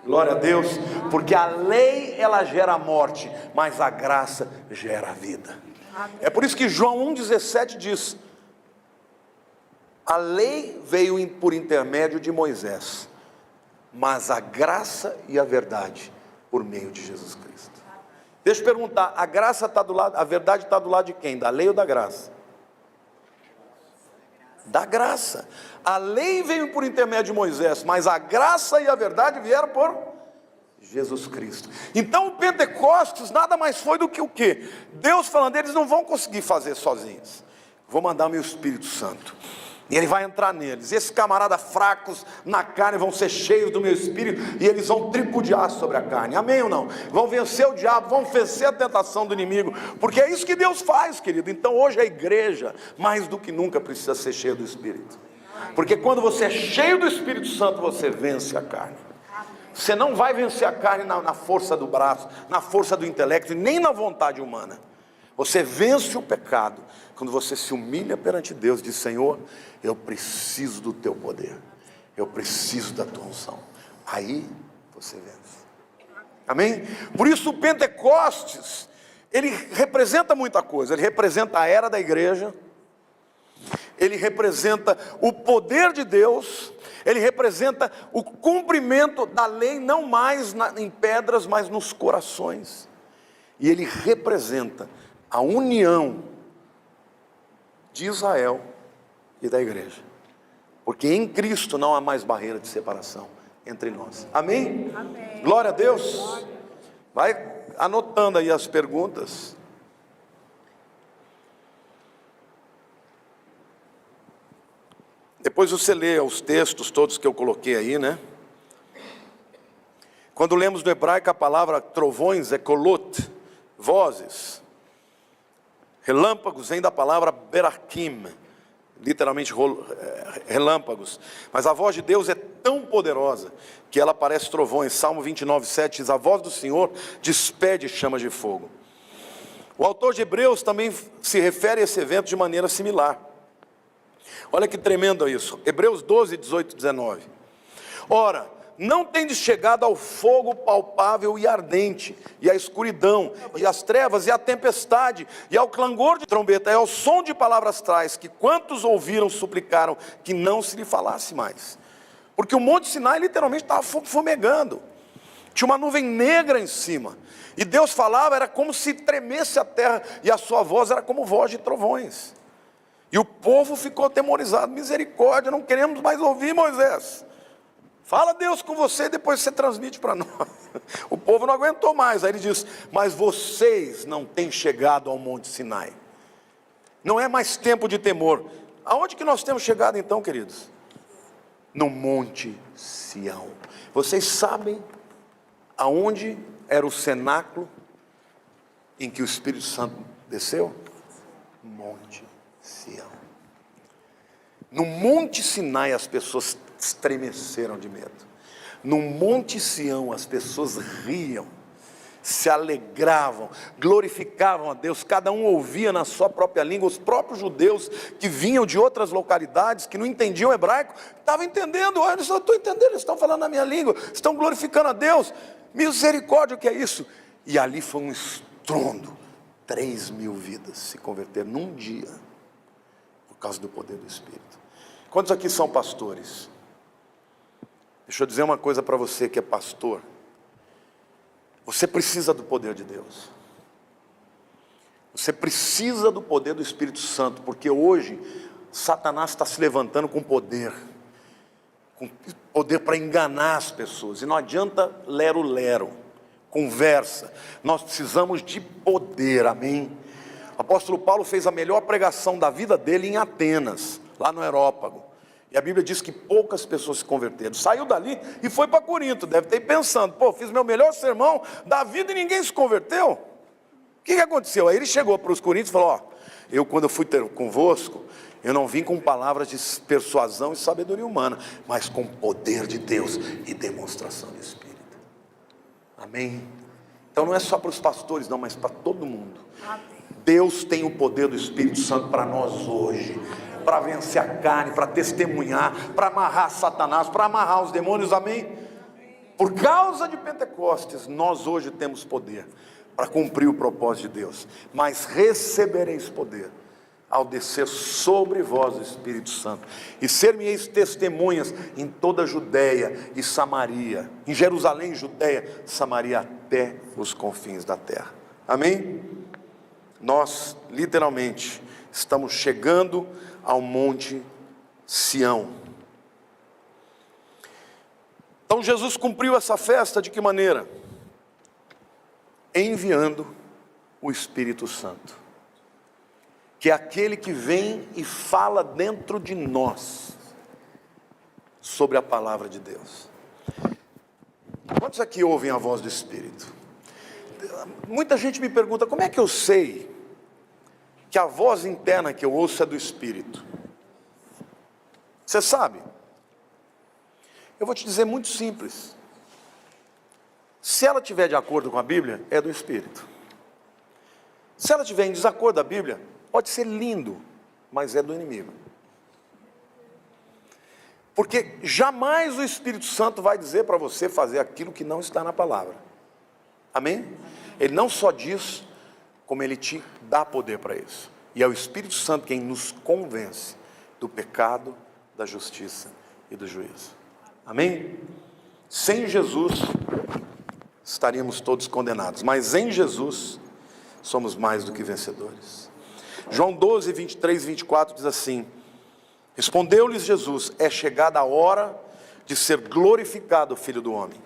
S1: Glória a Deus, porque a lei ela gera a morte, mas a graça gera a vida. É por isso que João 1,17 diz: a lei veio por intermédio de Moisés, mas a graça e a verdade por meio de Jesus Cristo. Deixa eu perguntar, a graça está do lado, a verdade está do lado de quem? Da lei ou da graça? Da graça. A lei veio por intermédio de Moisés, mas a graça e a verdade vieram por Jesus Cristo. Então o Pentecostes nada mais foi do que o quê? Deus falando, eles não vão conseguir fazer sozinhos. Vou mandar o meu Espírito Santo. E Ele vai entrar neles. Esses camaradas fracos na carne vão ser cheios do meu Espírito, e eles vão tripudiar sobre a carne. Amém ou não? Vão vencer o diabo, vão vencer a tentação do inimigo. Porque é isso que Deus faz, querido. Então hoje a igreja, mais do que nunca, precisa ser cheia do Espírito. Porque quando você é cheio do Espírito Santo, você vence a carne. Você não vai vencer a carne na força do braço, na força do intelecto, e nem na vontade humana. Você vence o pecado quando você se humilha perante Deus e diz: Senhor, eu preciso do teu poder, eu preciso da tua unção. Aí você vence. Amém? Por isso o Pentecostes, ele representa muita coisa. Ele representa a era da igreja, ele representa o poder de Deus, ele representa o cumprimento da lei, não mais em pedras, mas nos corações. E ele representa a união de Israel e da igreja, porque em Cristo não há mais barreira de separação entre nós. Amém? Amém. Glória a Deus. Vai anotando aí as perguntas. Depois você lê os textos todos que eu coloquei aí, né? Quando lemos no hebraico a palavra trovões é kolot, vozes. Relâmpagos vem da palavra berakim, literalmente relâmpagos. Mas a voz de Deus é tão poderosa que ela parece trovões. Salmo 29:7 diz: a voz do Senhor despede chamas de fogo. O autor de Hebreus também se refere a esse evento de maneira similar. Olha que tremendo isso. Hebreus 12:18-19. Ora, não tendes chegado ao fogo palpável e ardente, e à escuridão, e às trevas, e à tempestade, e ao clangor de trombeta, e ao som de palavras trais, que quantos ouviram suplicaram que não se lhe falasse mais. Porque o Monte Sinai literalmente estava fumegando, tinha uma nuvem negra em cima, e Deus falava, era como se tremesse a terra, e a sua voz era como voz de trovões. E o povo ficou atemorizado: misericórdia, não queremos mais ouvir Moisés. Fala Deus com você, depois você transmite para nós. O povo não aguentou mais. Aí ele diz: mas vocês não têm chegado ao Monte Sinai. Não é mais tempo de temor. Aonde que nós temos chegado então, queridos? No Monte Sião. Vocês sabem aonde era o cenáculo em que o Espírito Santo desceu? Monte Sião. No Monte Sinai as pessoas estremeceram de medo. No Monte Sião as pessoas riam, se alegravam, glorificavam a Deus, cada um ouvia na sua própria língua. Os próprios judeus que vinham de outras localidades, que não entendiam hebraico, estavam entendendo. Olha, eu estou entendendo, eles estão falando na minha língua, estão glorificando a Deus. Misericórdia, o que é isso? E ali foi um estrondo. 3.000 vidas se converteram num dia, por causa do poder do Espírito. Quantos aqui são pastores? Deixa eu dizer uma coisa para você que é pastor. Você precisa do poder de Deus. Você precisa do poder do Espírito Santo, porque hoje Satanás está se levantando com poder para enganar as pessoas. E não adianta lero-lero, conversa. Nós precisamos de poder, amém? O apóstolo Paulo fez a melhor pregação da vida dele em Atenas, lá no Areópago. E a Bíblia diz que poucas pessoas se converteram. Saiu dali e foi para Corinto. Deve ter pensando, fiz meu melhor sermão da vida e ninguém se converteu. O que aconteceu? Aí ele chegou para os coríntios e falou, quando eu fui ter convosco, eu não vim com palavras de persuasão e sabedoria humana, mas com poder de Deus e demonstração do Espírito. Amém? Então não é só para os pastores não, mas para todo mundo. Deus tem o poder do Espírito Santo para nós hoje, para vencer a carne, para testemunhar, para amarrar Satanás, para amarrar os demônios, amém? Por causa de Pentecostes, nós hoje temos poder para cumprir o propósito de Deus. Mas recebereis poder ao descer sobre vós o Espírito Santo, e ser-me-eis testemunhas em toda a Judeia e Samaria, em Jerusalém, Judeia, Samaria, até os confins da terra. Amém? Nós, literalmente, estamos chegando ao Monte Sião. Então Jesus cumpriu essa festa de que maneira? Enviando o Espírito Santo, que é aquele que vem e fala dentro de nós sobre a palavra de Deus. Quantos aqui ouvem a voz do Espírito? Muita gente me pergunta, como é que eu sei que a voz interna que eu ouço é do Espírito? Você sabe? Eu vou te dizer muito simples. Se ela estiver de acordo com a Bíblia, é do Espírito. Se ela estiver em desacordo da Bíblia, pode ser lindo, mas é do inimigo. Porque jamais o Espírito Santo vai dizer para você fazer aquilo que não está na palavra. Amém? Ele não só diz, como ele te dá poder para isso. E é o Espírito Santo quem nos convence do pecado, da justiça e do juízo. Amém? Sem Jesus, estaríamos todos condenados. Mas em Jesus, somos mais do que vencedores. João 12, 23 e 24 diz assim: respondeu-lhes Jesus, é chegada a hora de ser glorificado o Filho do Homem.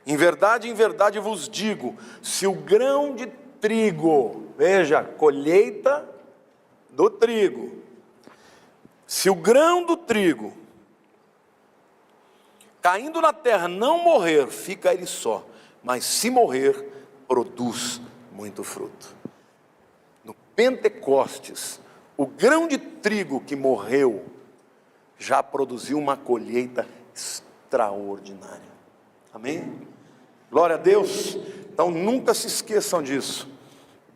S1: Em verdade vos digo, se o grão de trigo, veja, colheita do trigo, se o grão do trigo caindo na terra não morrer, fica ele só, mas se morrer, produz muito fruto. No Pentecostes, o grão de trigo que morreu já produziu uma colheita extraordinária. Amém? Glória a Deus. Então nunca se esqueçam disso.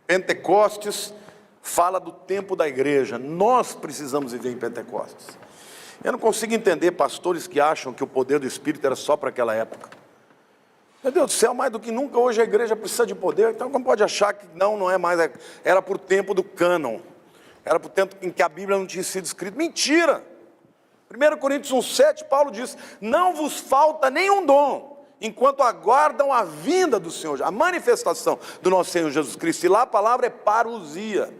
S1: Pentecostes fala do tempo da igreja. Nós precisamos viver em Pentecostes. Eu não consigo entender pastores que acham que o poder do Espírito era só para aquela época. Meu Deus do céu, mais do que nunca hoje a igreja precisa de poder. Então como pode achar que não é mais? Era por tempo do cânon. Era por tempo em que a Bíblia não tinha sido escrita. Mentira! 1 Coríntios 1,7, Paulo diz: não vos falta nenhum dom, enquanto aguardam a vinda do Senhor, a manifestação do nosso Senhor Jesus Cristo. E lá a palavra é parousia,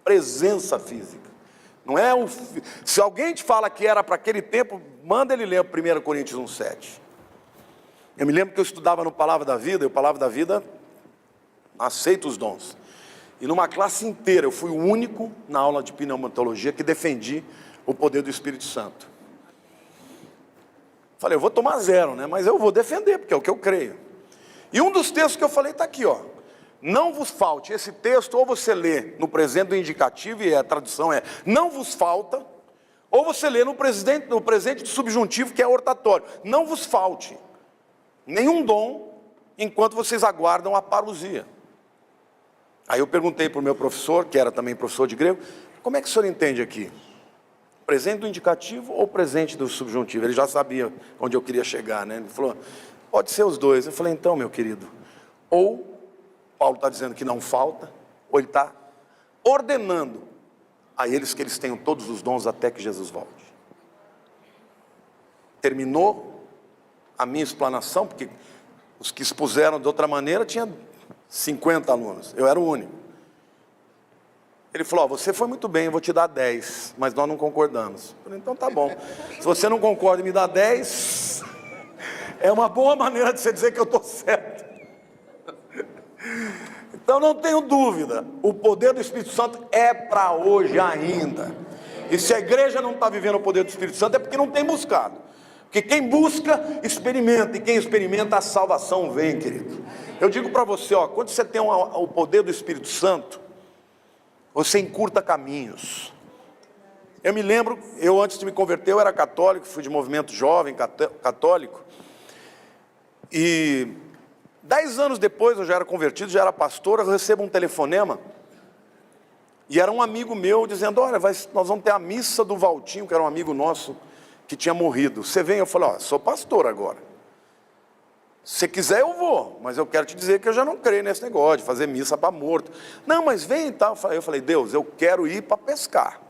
S1: presença física. Não é se alguém te fala que era para aquele tempo, manda ele ler 1 Coríntios 1,7. Eu me lembro que eu estudava no Palavra da Vida, e o Palavra da Vida aceita os dons. E numa classe inteira, eu fui o único na aula de pneumatologia que defendi o poder do Espírito Santo. Falei, eu vou tomar 0, né? Mas eu vou defender, porque é o que eu creio. E um dos textos que eu falei está aqui, ó. Não vos falte. Esse texto, ou você lê no presente do indicativo, e a tradução é não vos falta, ou você lê no presente do subjuntivo, que é hortatório. Não vos falte nenhum dom, enquanto vocês aguardam a parousia. Aí eu perguntei para o meu professor, que era também professor de grego, como é que o senhor entende aqui? Presente do indicativo ou presente do subjuntivo? Ele já sabia onde eu queria chegar, né? Ele falou, pode ser os dois. Eu falei, então, meu querido, ou Paulo está dizendo que não falta, ou ele está ordenando a eles que eles tenham todos os dons até que Jesus volte. Terminou a minha explanação, porque os que expuseram de outra maneira tinha 50 alunos, eu era o único. Ele falou, você foi muito bem, eu vou te dar 10, mas nós não concordamos. Eu falei, então tá bom, se você não concorda e me dá 10, é uma boa maneira de você dizer que eu estou certo. Então não tenho dúvida, o poder do Espírito Santo é para hoje ainda. E se a igreja não está vivendo o poder do Espírito Santo é porque não tem buscado. Porque quem busca, experimenta, e quem experimenta, a salvação vem, querido. Eu digo para você, ó, quando você tem o poder do Espírito Santo, você encurta caminhos. Eu me lembro, eu antes de me converter, eu era católico, fui de movimento jovem, católico. E 10 anos depois, eu já era convertido, já era pastor, eu recebo um telefonema. E era um amigo meu dizendo, olha, nós vamos ter a missa do Valtinho, que era um amigo nosso, que tinha morrido. Você vem? Eu falei, ó, sou pastor agora. Se você quiser eu vou, mas eu quero te dizer que eu já não creio nesse negócio de fazer missa para morto. Não, mas vem e tal. Eu falei, Deus, eu quero ir para pescar.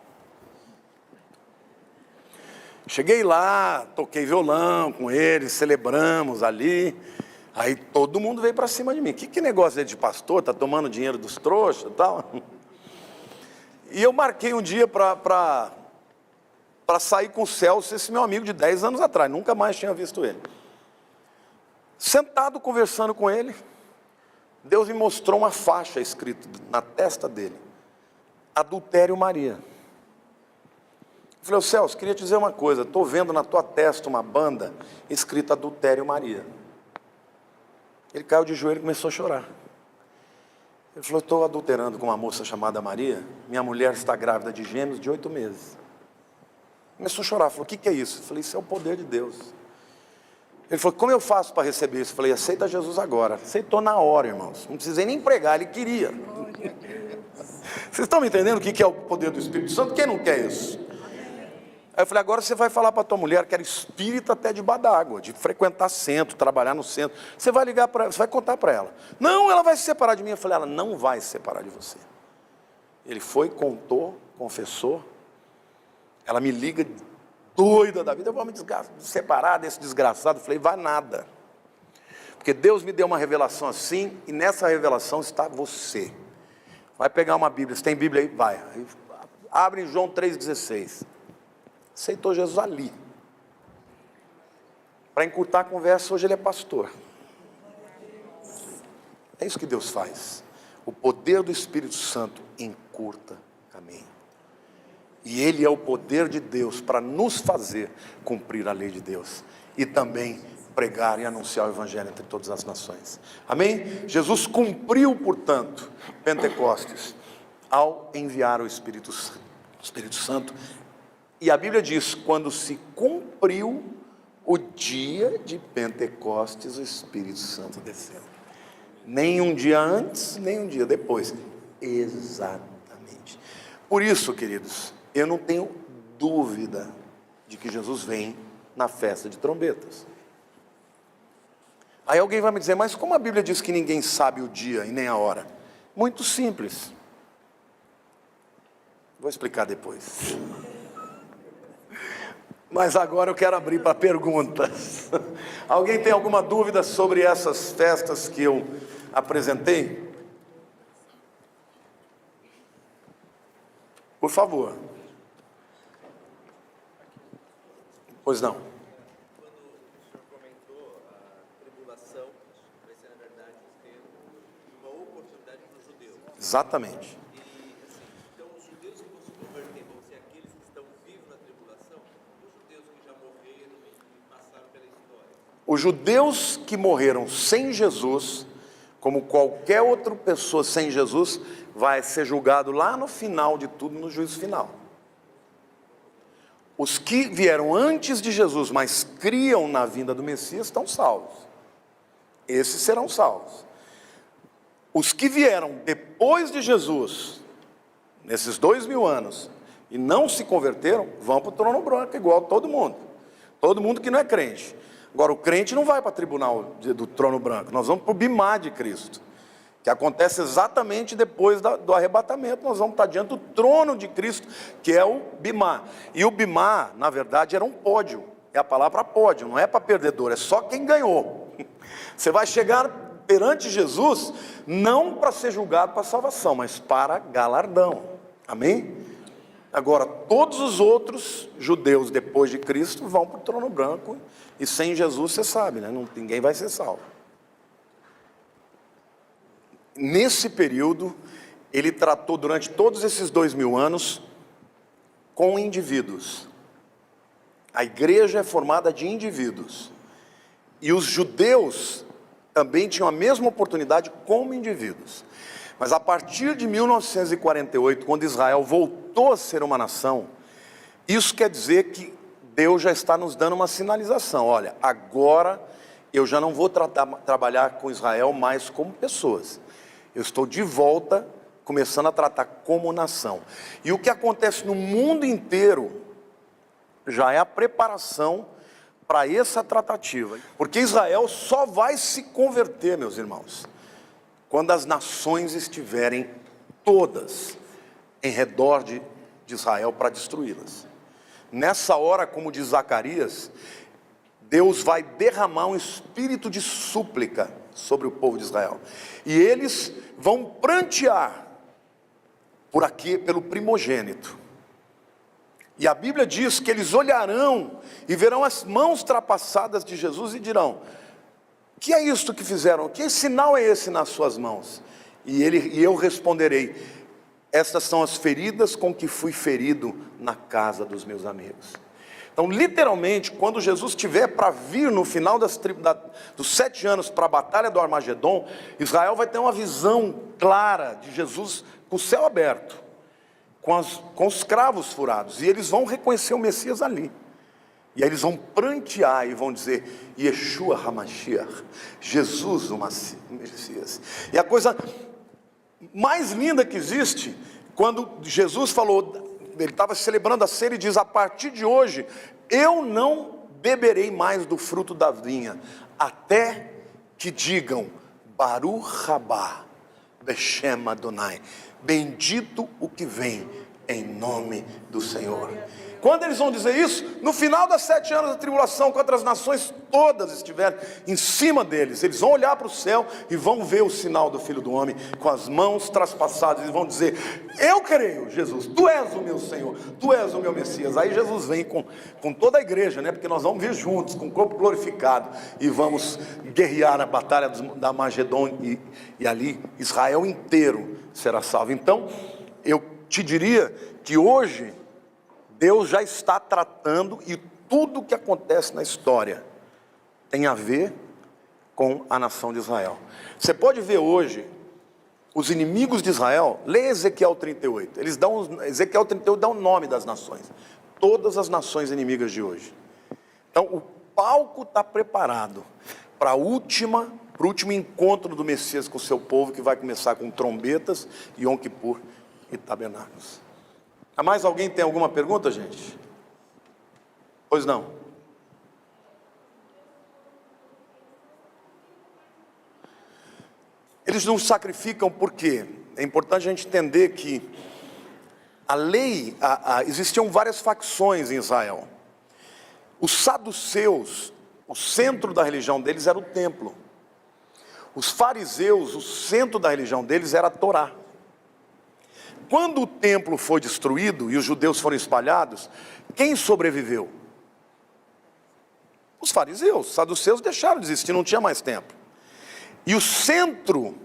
S1: Cheguei lá, toquei violão com eles, celebramos ali. Aí todo mundo veio para cima de mim. Que negócio é de pastor? Tá tomando dinheiro dos trouxas e tal? E eu marquei um dia para sair com o Celso, esse meu amigo de 10 anos atrás. Nunca mais tinha visto ele. Sentado conversando com ele, Deus me mostrou uma faixa escrita na testa dele. Adultério Maria. Eu falei, Celso, queria te dizer uma coisa. Estou vendo na tua testa uma banda escrita Adultério Maria. Ele caiu de joelho e começou a chorar. Ele falou, estou adulterando com uma moça chamada Maria. Minha mulher está grávida de gêmeos de 8 meses. Começou a chorar. Falou, o que é isso? Eu falei, isso é o poder de Deus. Ele falou, como eu faço para receber isso? Eu falei, aceita Jesus agora. Aceitou na hora, irmãos. Não precisei nem pregar, ele queria. Vocês estão me entendendo o que é o poder do Espírito Santo? Quem não quer isso? Aí eu falei, agora você vai falar para a tua mulher que era espírita até debaixo d'água, de frequentar centro, trabalhar no centro. Você vai ligar para ela, você vai contar para ela. Não, ela vai se separar de mim. Eu falei, ela não vai se separar de você. Ele foi, contou, confessou. Ela me liga, doida da vida, eu vou me separar desse desgraçado. Eu falei, vai nada. Porque Deus me deu uma revelação assim, e nessa revelação está você. Vai pegar uma Bíblia, você tem Bíblia aí? Vai. Aí, abre em João 3,16. Aceitou Jesus ali. Para encurtar a conversa, hoje ele é pastor. É isso que Deus faz. O poder do Espírito Santo encurta caminho. E ele é o poder de Deus para nos fazer cumprir a lei de Deus. E também pregar e anunciar o Evangelho entre todas as nações. Amém? Jesus cumpriu, portanto, Pentecostes, ao enviar o Espírito Santo. E a Bíblia diz, quando se cumpriu o dia de Pentecostes, o Espírito Santo desceu. Nem um dia antes, nem um dia depois. Exatamente. Por isso, queridos, eu não tenho dúvida de que Jesus vem na festa de trombetas. Aí alguém vai me dizer, mas como a Bíblia diz que ninguém sabe o dia e nem a hora? Muito simples. Vou explicar depois. Mas agora eu quero abrir para perguntas. Alguém tem alguma dúvida sobre essas festas que eu apresentei? Por favor. Pois não.
S2: Quando o senhor comentou a tribulação, vai ser, na verdade, uma oportunidade para os judeus.
S1: Exatamente.
S2: Então, os judeus que vão se converter vão ser aqueles que estão vivos na tribulação, ou os judeus que já morreram e passaram pela história?
S1: Os judeus que morreram sem Jesus, como qualquer outra pessoa sem Jesus, vai ser julgado lá no final de tudo, no juízo final. Os que vieram antes de Jesus, mas criam na vinda do Messias, estão salvos. Esses serão salvos. Os que vieram depois de Jesus, nesses 2000 anos, e não se converteram, vão para o trono branco, igual todo mundo. Todo mundo que não é crente. Agora, o crente não vai para o tribunal do trono branco, nós vamos para o bimá de Cristo, que acontece exatamente depois do arrebatamento. Nós vamos estar diante do trono de Cristo, que é o bimá. E o bimá, na verdade, era um pódio. É a palavra pódio, não é para perdedor, é só quem ganhou. Você vai chegar perante Jesus, não para ser julgado para salvação, mas para galardão. Amém? Agora, todos os outros judeus depois de Cristo vão para o trono branco, e sem Jesus você sabe, né? Ninguém vai ser salvo. Nesse período, ele tratou durante todos esses 2000 anos com indivíduos. A igreja é formada de indivíduos. E os judeus também tinham a mesma oportunidade como indivíduos. Mas a partir de 1948, quando Israel voltou a ser uma nação, isso quer dizer que Deus já está nos dando uma sinalização. Olha, agora eu já não vou trabalhar com Israel mais como pessoas. Eu estou de volta, começando a tratar como nação. E o que acontece no mundo inteiro já é a preparação para essa tratativa. Porque Israel só vai se converter, meus irmãos, quando as nações estiverem todas em redor de Israel para destruí-las. Nessa hora, como diz Zacarias, Deus vai derramar um espírito de súplica sobre o povo de Israel. E eles vão prantear pelo primogênito. E a Bíblia diz que eles olharão e verão as mãos trapassadas de Jesus e dirão: que é isto que fizeram? Que sinal é esse nas suas mãos? E eu responderei: estas são as feridas com que fui ferido na casa dos meus amigos. Então, literalmente, quando Jesus estiver para vir no final dos 7 anos para a batalha do Armagedon, Israel vai ter uma visão clara de Jesus com o céu aberto, com os cravos furados, e eles vão reconhecer o Messias ali. E aí eles vão prantear e vão dizer: Yeshua HaMashiach, Jesus o Messias. E a coisa mais linda que existe, quando Jesus falou, ele estava celebrando a ceia e diz: a partir de hoje, eu não beberei mais do fruto da vinha, até que digam: Baruch Rabá, Beshem Adonai, bendito o que vem em nome do Senhor. Quando eles vão dizer isso, no final das 7 anos da tribulação, quando as nações todas estiverem em cima deles, eles vão olhar para o céu e vão ver o sinal do Filho do Homem com as mãos traspassadas, e vão dizer: eu creio, Jesus, tu és o meu Senhor, tu és o meu Messias. Aí Jesus vem com toda a igreja, né? Porque nós vamos vir juntos, com o corpo glorificado, e vamos guerrear a batalha da Armagedon, e ali Israel inteiro será salvo. Então, eu te diria que hoje Deus já está tratando, e tudo o que acontece na história tem a ver com a nação de Israel. Você pode ver hoje os inimigos de Israel. Lê Ezequiel 38. Ezequiel 38 dá o nome das nações, todas as nações inimigas de hoje. Então o palco está preparado para o último encontro do Messias com o seu povo, que vai começar com trombetas, Yom Kippur e tabernáculos. Há mais alguém tem alguma pergunta, gente? Pois não. Eles não sacrificam porque é importante a gente entender que a lei, existiam várias facções em Israel. Os saduceus, o centro da religião deles era o templo. Os fariseus, o centro da religião deles era a Torá. Quando o templo foi destruído e os judeus foram espalhados, quem sobreviveu? Os fariseus. Os saduceus deixaram de existir, não tinha mais templo. E o centro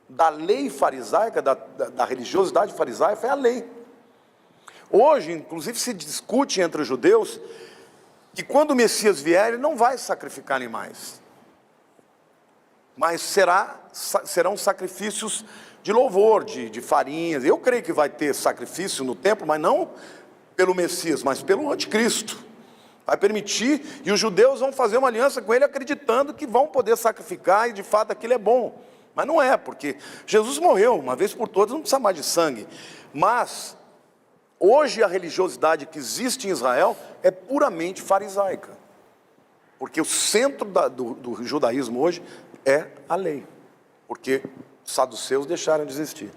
S1: da lei farisaica, da religiosidade farisaica, foi a lei. Hoje, inclusive, se discute entre os judeus que quando o Messias vier, ele não vai sacrificar animais, mas serão sacrifícios de louvor, de farinhas. Eu creio que vai ter sacrifício no templo, mas não pelo Messias, mas pelo anticristo. Vai permitir, e os judeus vão fazer uma aliança com ele acreditando que vão poder sacrificar, e de fato aquilo é bom. Mas não é, porque Jesus morreu uma vez por todas, não precisa mais de sangue. Mas, hoje a religiosidade que existe em Israel é puramente farisaica. Porque o centro do judaísmo hoje é a lei. Porque os saduceus deixaram de existir.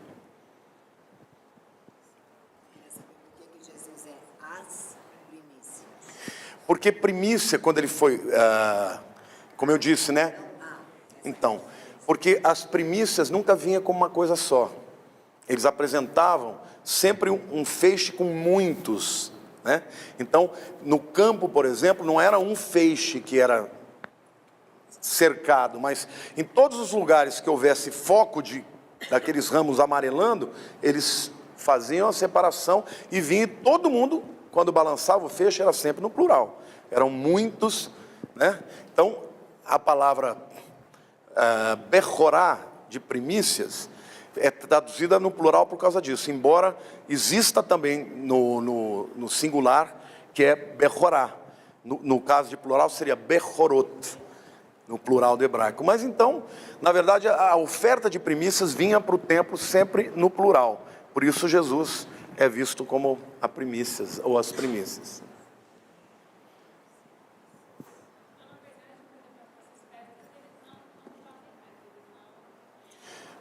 S1: Porque primícia, quando ele foi, como eu disse, né? Então, porque as primícias nunca vinham como uma coisa só. Eles apresentavam sempre um feixe com muitos, né? Então, no campo, por exemplo, não era um feixe que era cercado, mas em todos os lugares que houvesse foco daqueles ramos amarelando, eles faziam a separação e vinha todo mundo. Quando balançava o feixe era sempre no plural. Eram muitos, né? Então, a palavra Bechorá, de primícias, é traduzida no plural por causa disso. Embora exista também no singular, que é Bechorá. No caso de plural seria Bechorot, no plural do hebraico. Mas então, na verdade, a oferta de primícias vinha para o templo sempre no plural. Por isso Jesus é visto como a primícias, ou as primícias.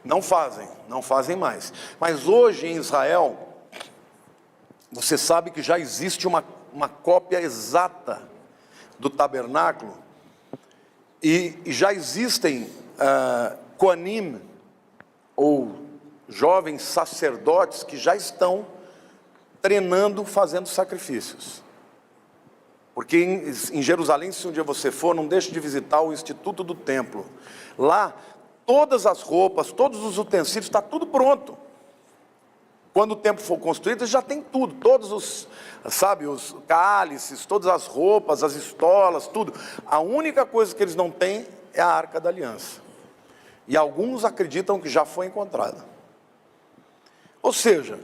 S1: Não fazem mais. Mas hoje em Israel, você sabe que já existe uma cópia exata do tabernáculo, e já existem Koanim, ou jovens sacerdotes que já estão treinando, fazendo sacrifícios. Porque em Jerusalém, se um dia você for, não deixe de visitar o Instituto do Templo. Lá, todas as roupas, todos os utensílios, está tudo pronto. Quando o templo for construído, já tem tudo, todos os cálices, todas as roupas, as estolas, tudo. A única coisa que eles não têm é a Arca da Aliança. E alguns acreditam que já foi encontrada. Ou seja,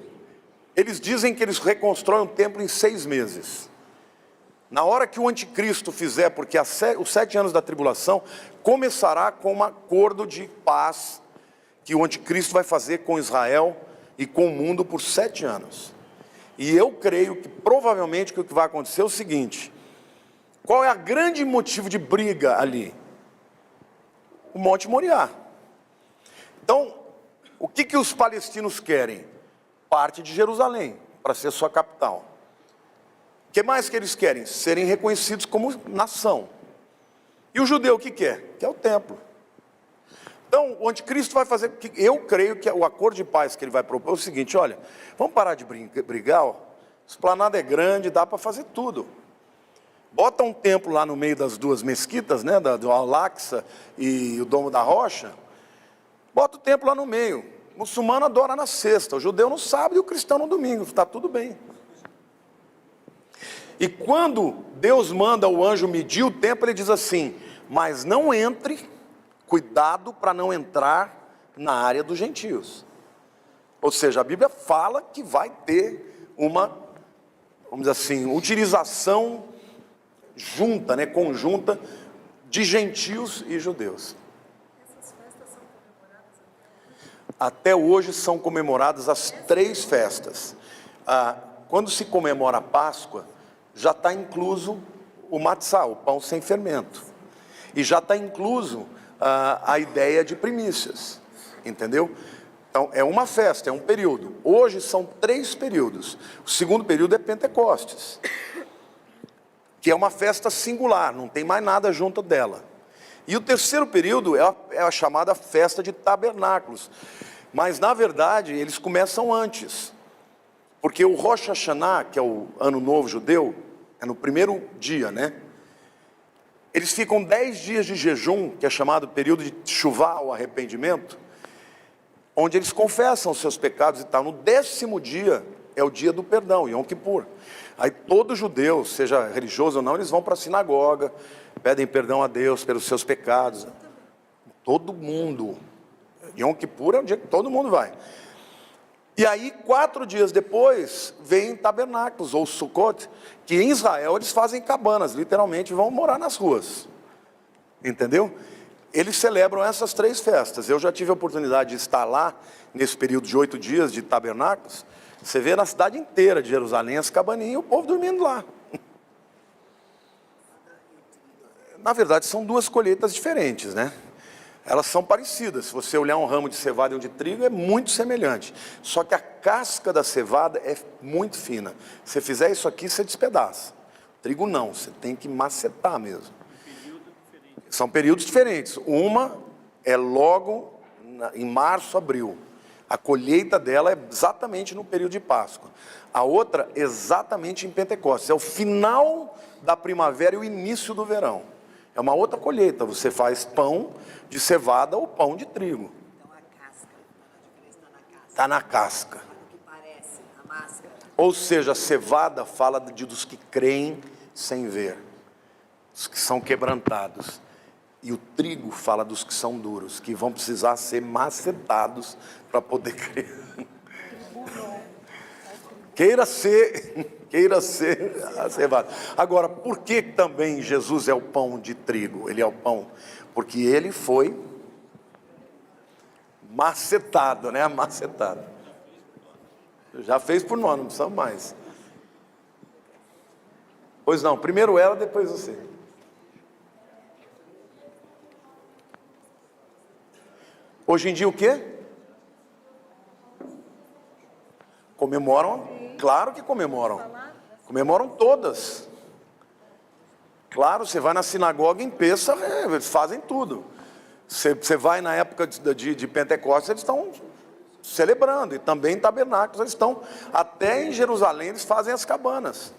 S1: eles dizem que eles reconstroem o templo em 6 meses. Na hora que o anticristo fizer, porque os 7 anos da tribulação começará com um acordo de paz que o anticristo vai fazer com Israel e com o mundo por 7 anos. E eu creio que provavelmente o que vai acontecer é o seguinte: qual é o grande motivo de briga ali? O Monte Moriá. Então, o que os palestinos querem? Parte de Jerusalém, para ser sua capital. O que mais que eles querem? Serem reconhecidos como nação. E o judeu o que quer? Quer o templo. Então, o anticristo vai fazer, eu creio que o acordo de paz que ele vai propor é o seguinte: olha, vamos parar de brigar, ó. A esplanada é grande, dá para fazer tudo. Bota um templo lá no meio das 2 mesquitas, né, do Al-Aqsa e o Domo da Rocha. Bota o templo lá no meio. O muçulmano adora na sexta, o judeu no sábado e o cristão no domingo, está tudo bem. E quando Deus manda o anjo medir o templo, ele diz assim: mas não entre, cuidado para não entrar na área dos gentios. Ou seja, a Bíblia fala que vai ter uma, vamos dizer assim, utilização junta, né, conjunta, de gentios e judeus.
S3: Essas festas são comemoradas
S1: Até hoje são comemoradas as 3 festas. Quando se comemora a Páscoa, já está incluso o matzá, o pão sem fermento. E já está incluso a ideia de primícias, entendeu? Então, é uma festa, é um período. Hoje são 3 períodos. O segundo período é Pentecostes, que é uma festa singular, não tem mais nada junto dela. E o terceiro período é a chamada festa de tabernáculos. Mas, na verdade, eles começam antes. Porque o Rosh Hashanah, que é o ano novo judeu, é no primeiro dia, né? Eles ficam 10 dias de jejum, que é chamado período de Teshuvah, o arrependimento, onde eles confessam os seus pecados e tal. No 10º dia é o dia do perdão, Yom Kippur. Aí todo judeu, seja religioso ou não, eles vão para a sinagoga, pedem perdão a Deus pelos seus pecados. Todo mundo. Yom Kippur é o dia que todo mundo vai. E aí, 4 dias depois, vem tabernáculos, ou Sukkot, que em Israel eles fazem cabanas, literalmente vão morar nas ruas. Entendeu? Eles celebram essas 3 festas. Eu já tive a oportunidade de estar lá, nesse período de 8 dias de tabernáculos. Você vê na cidade inteira de Jerusalém as cabaninhas e o povo dormindo lá. Na verdade, são 2 colheitas diferentes, né? Elas são parecidas. Se você olhar um ramo de cevada e um de trigo, é muito semelhante. Só que a casca da cevada é muito fina. Se você fizer isso aqui, você despedaça. Trigo não, você tem que macetar mesmo. São períodos diferentes. Uma é logo em março, abril. A colheita dela é exatamente no período de Páscoa. A outra, exatamente em Pentecostes. É o final da primavera e o início do verão. É uma outra colheita. Você faz pão de cevada ou pão de trigo.
S4: Então a casca, a diferença
S1: Está
S4: está na casca.
S1: na casca.
S4: O que parece, a máscara.
S1: Ou seja, a cevada fala dos que creem sem ver. Os que são quebrantados. E o trigo fala dos que são duros, que vão precisar ser macetados para poder crer. Queira ser a cevada. Agora, por que também Jesus é o pão de trigo? Ele é o pão, porque ele foi macetado, né? Macetado. Já fez por nós, não precisamos mais. Pois não, primeiro ela, depois você. Hoje em dia o quê? Comemoram? Claro que comemoram. Comemoram todas. Claro, você vai na sinagoga em Pêssar, eles fazem tudo. Você vai na época de Pentecostes, eles estão celebrando. E também em tabernáculos, eles estão. Até em Jerusalém, eles fazem as cabanas.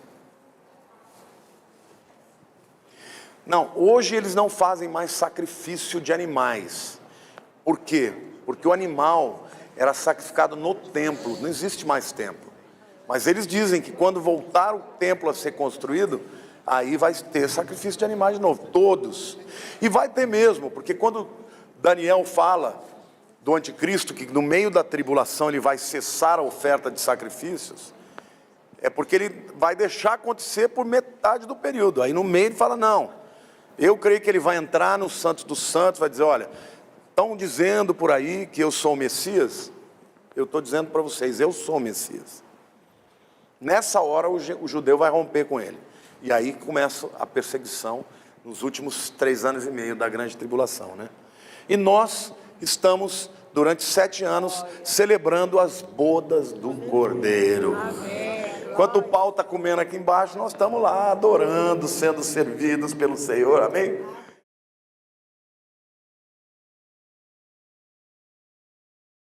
S1: Não, hoje eles não fazem mais sacrifício de animais. Por quê? Porque o animal era sacrificado no templo, não existe mais templo. Mas eles dizem que quando voltar o templo a ser construído, aí vai ter sacrifício de animais de novo, todos. E vai ter mesmo, porque quando Daniel fala do anticristo, que no meio da tribulação ele vai cessar a oferta de sacrifícios, é porque ele vai deixar acontecer por metade do período. Aí no meio ele fala, não, eu creio que ele vai entrar no Santos dos Santos, vai dizer, olha, estão dizendo por aí que eu sou o Messias? Eu estou dizendo para vocês, eu sou o Messias. Nessa hora o judeu vai romper com ele. E aí começa a perseguição nos últimos 3 anos e meio da grande tribulação, né? E nós estamos, durante 7 anos, celebrando as bodas do Cordeiro. Enquanto o pau está comendo aqui embaixo, nós estamos lá adorando, sendo servidos pelo Senhor, amém?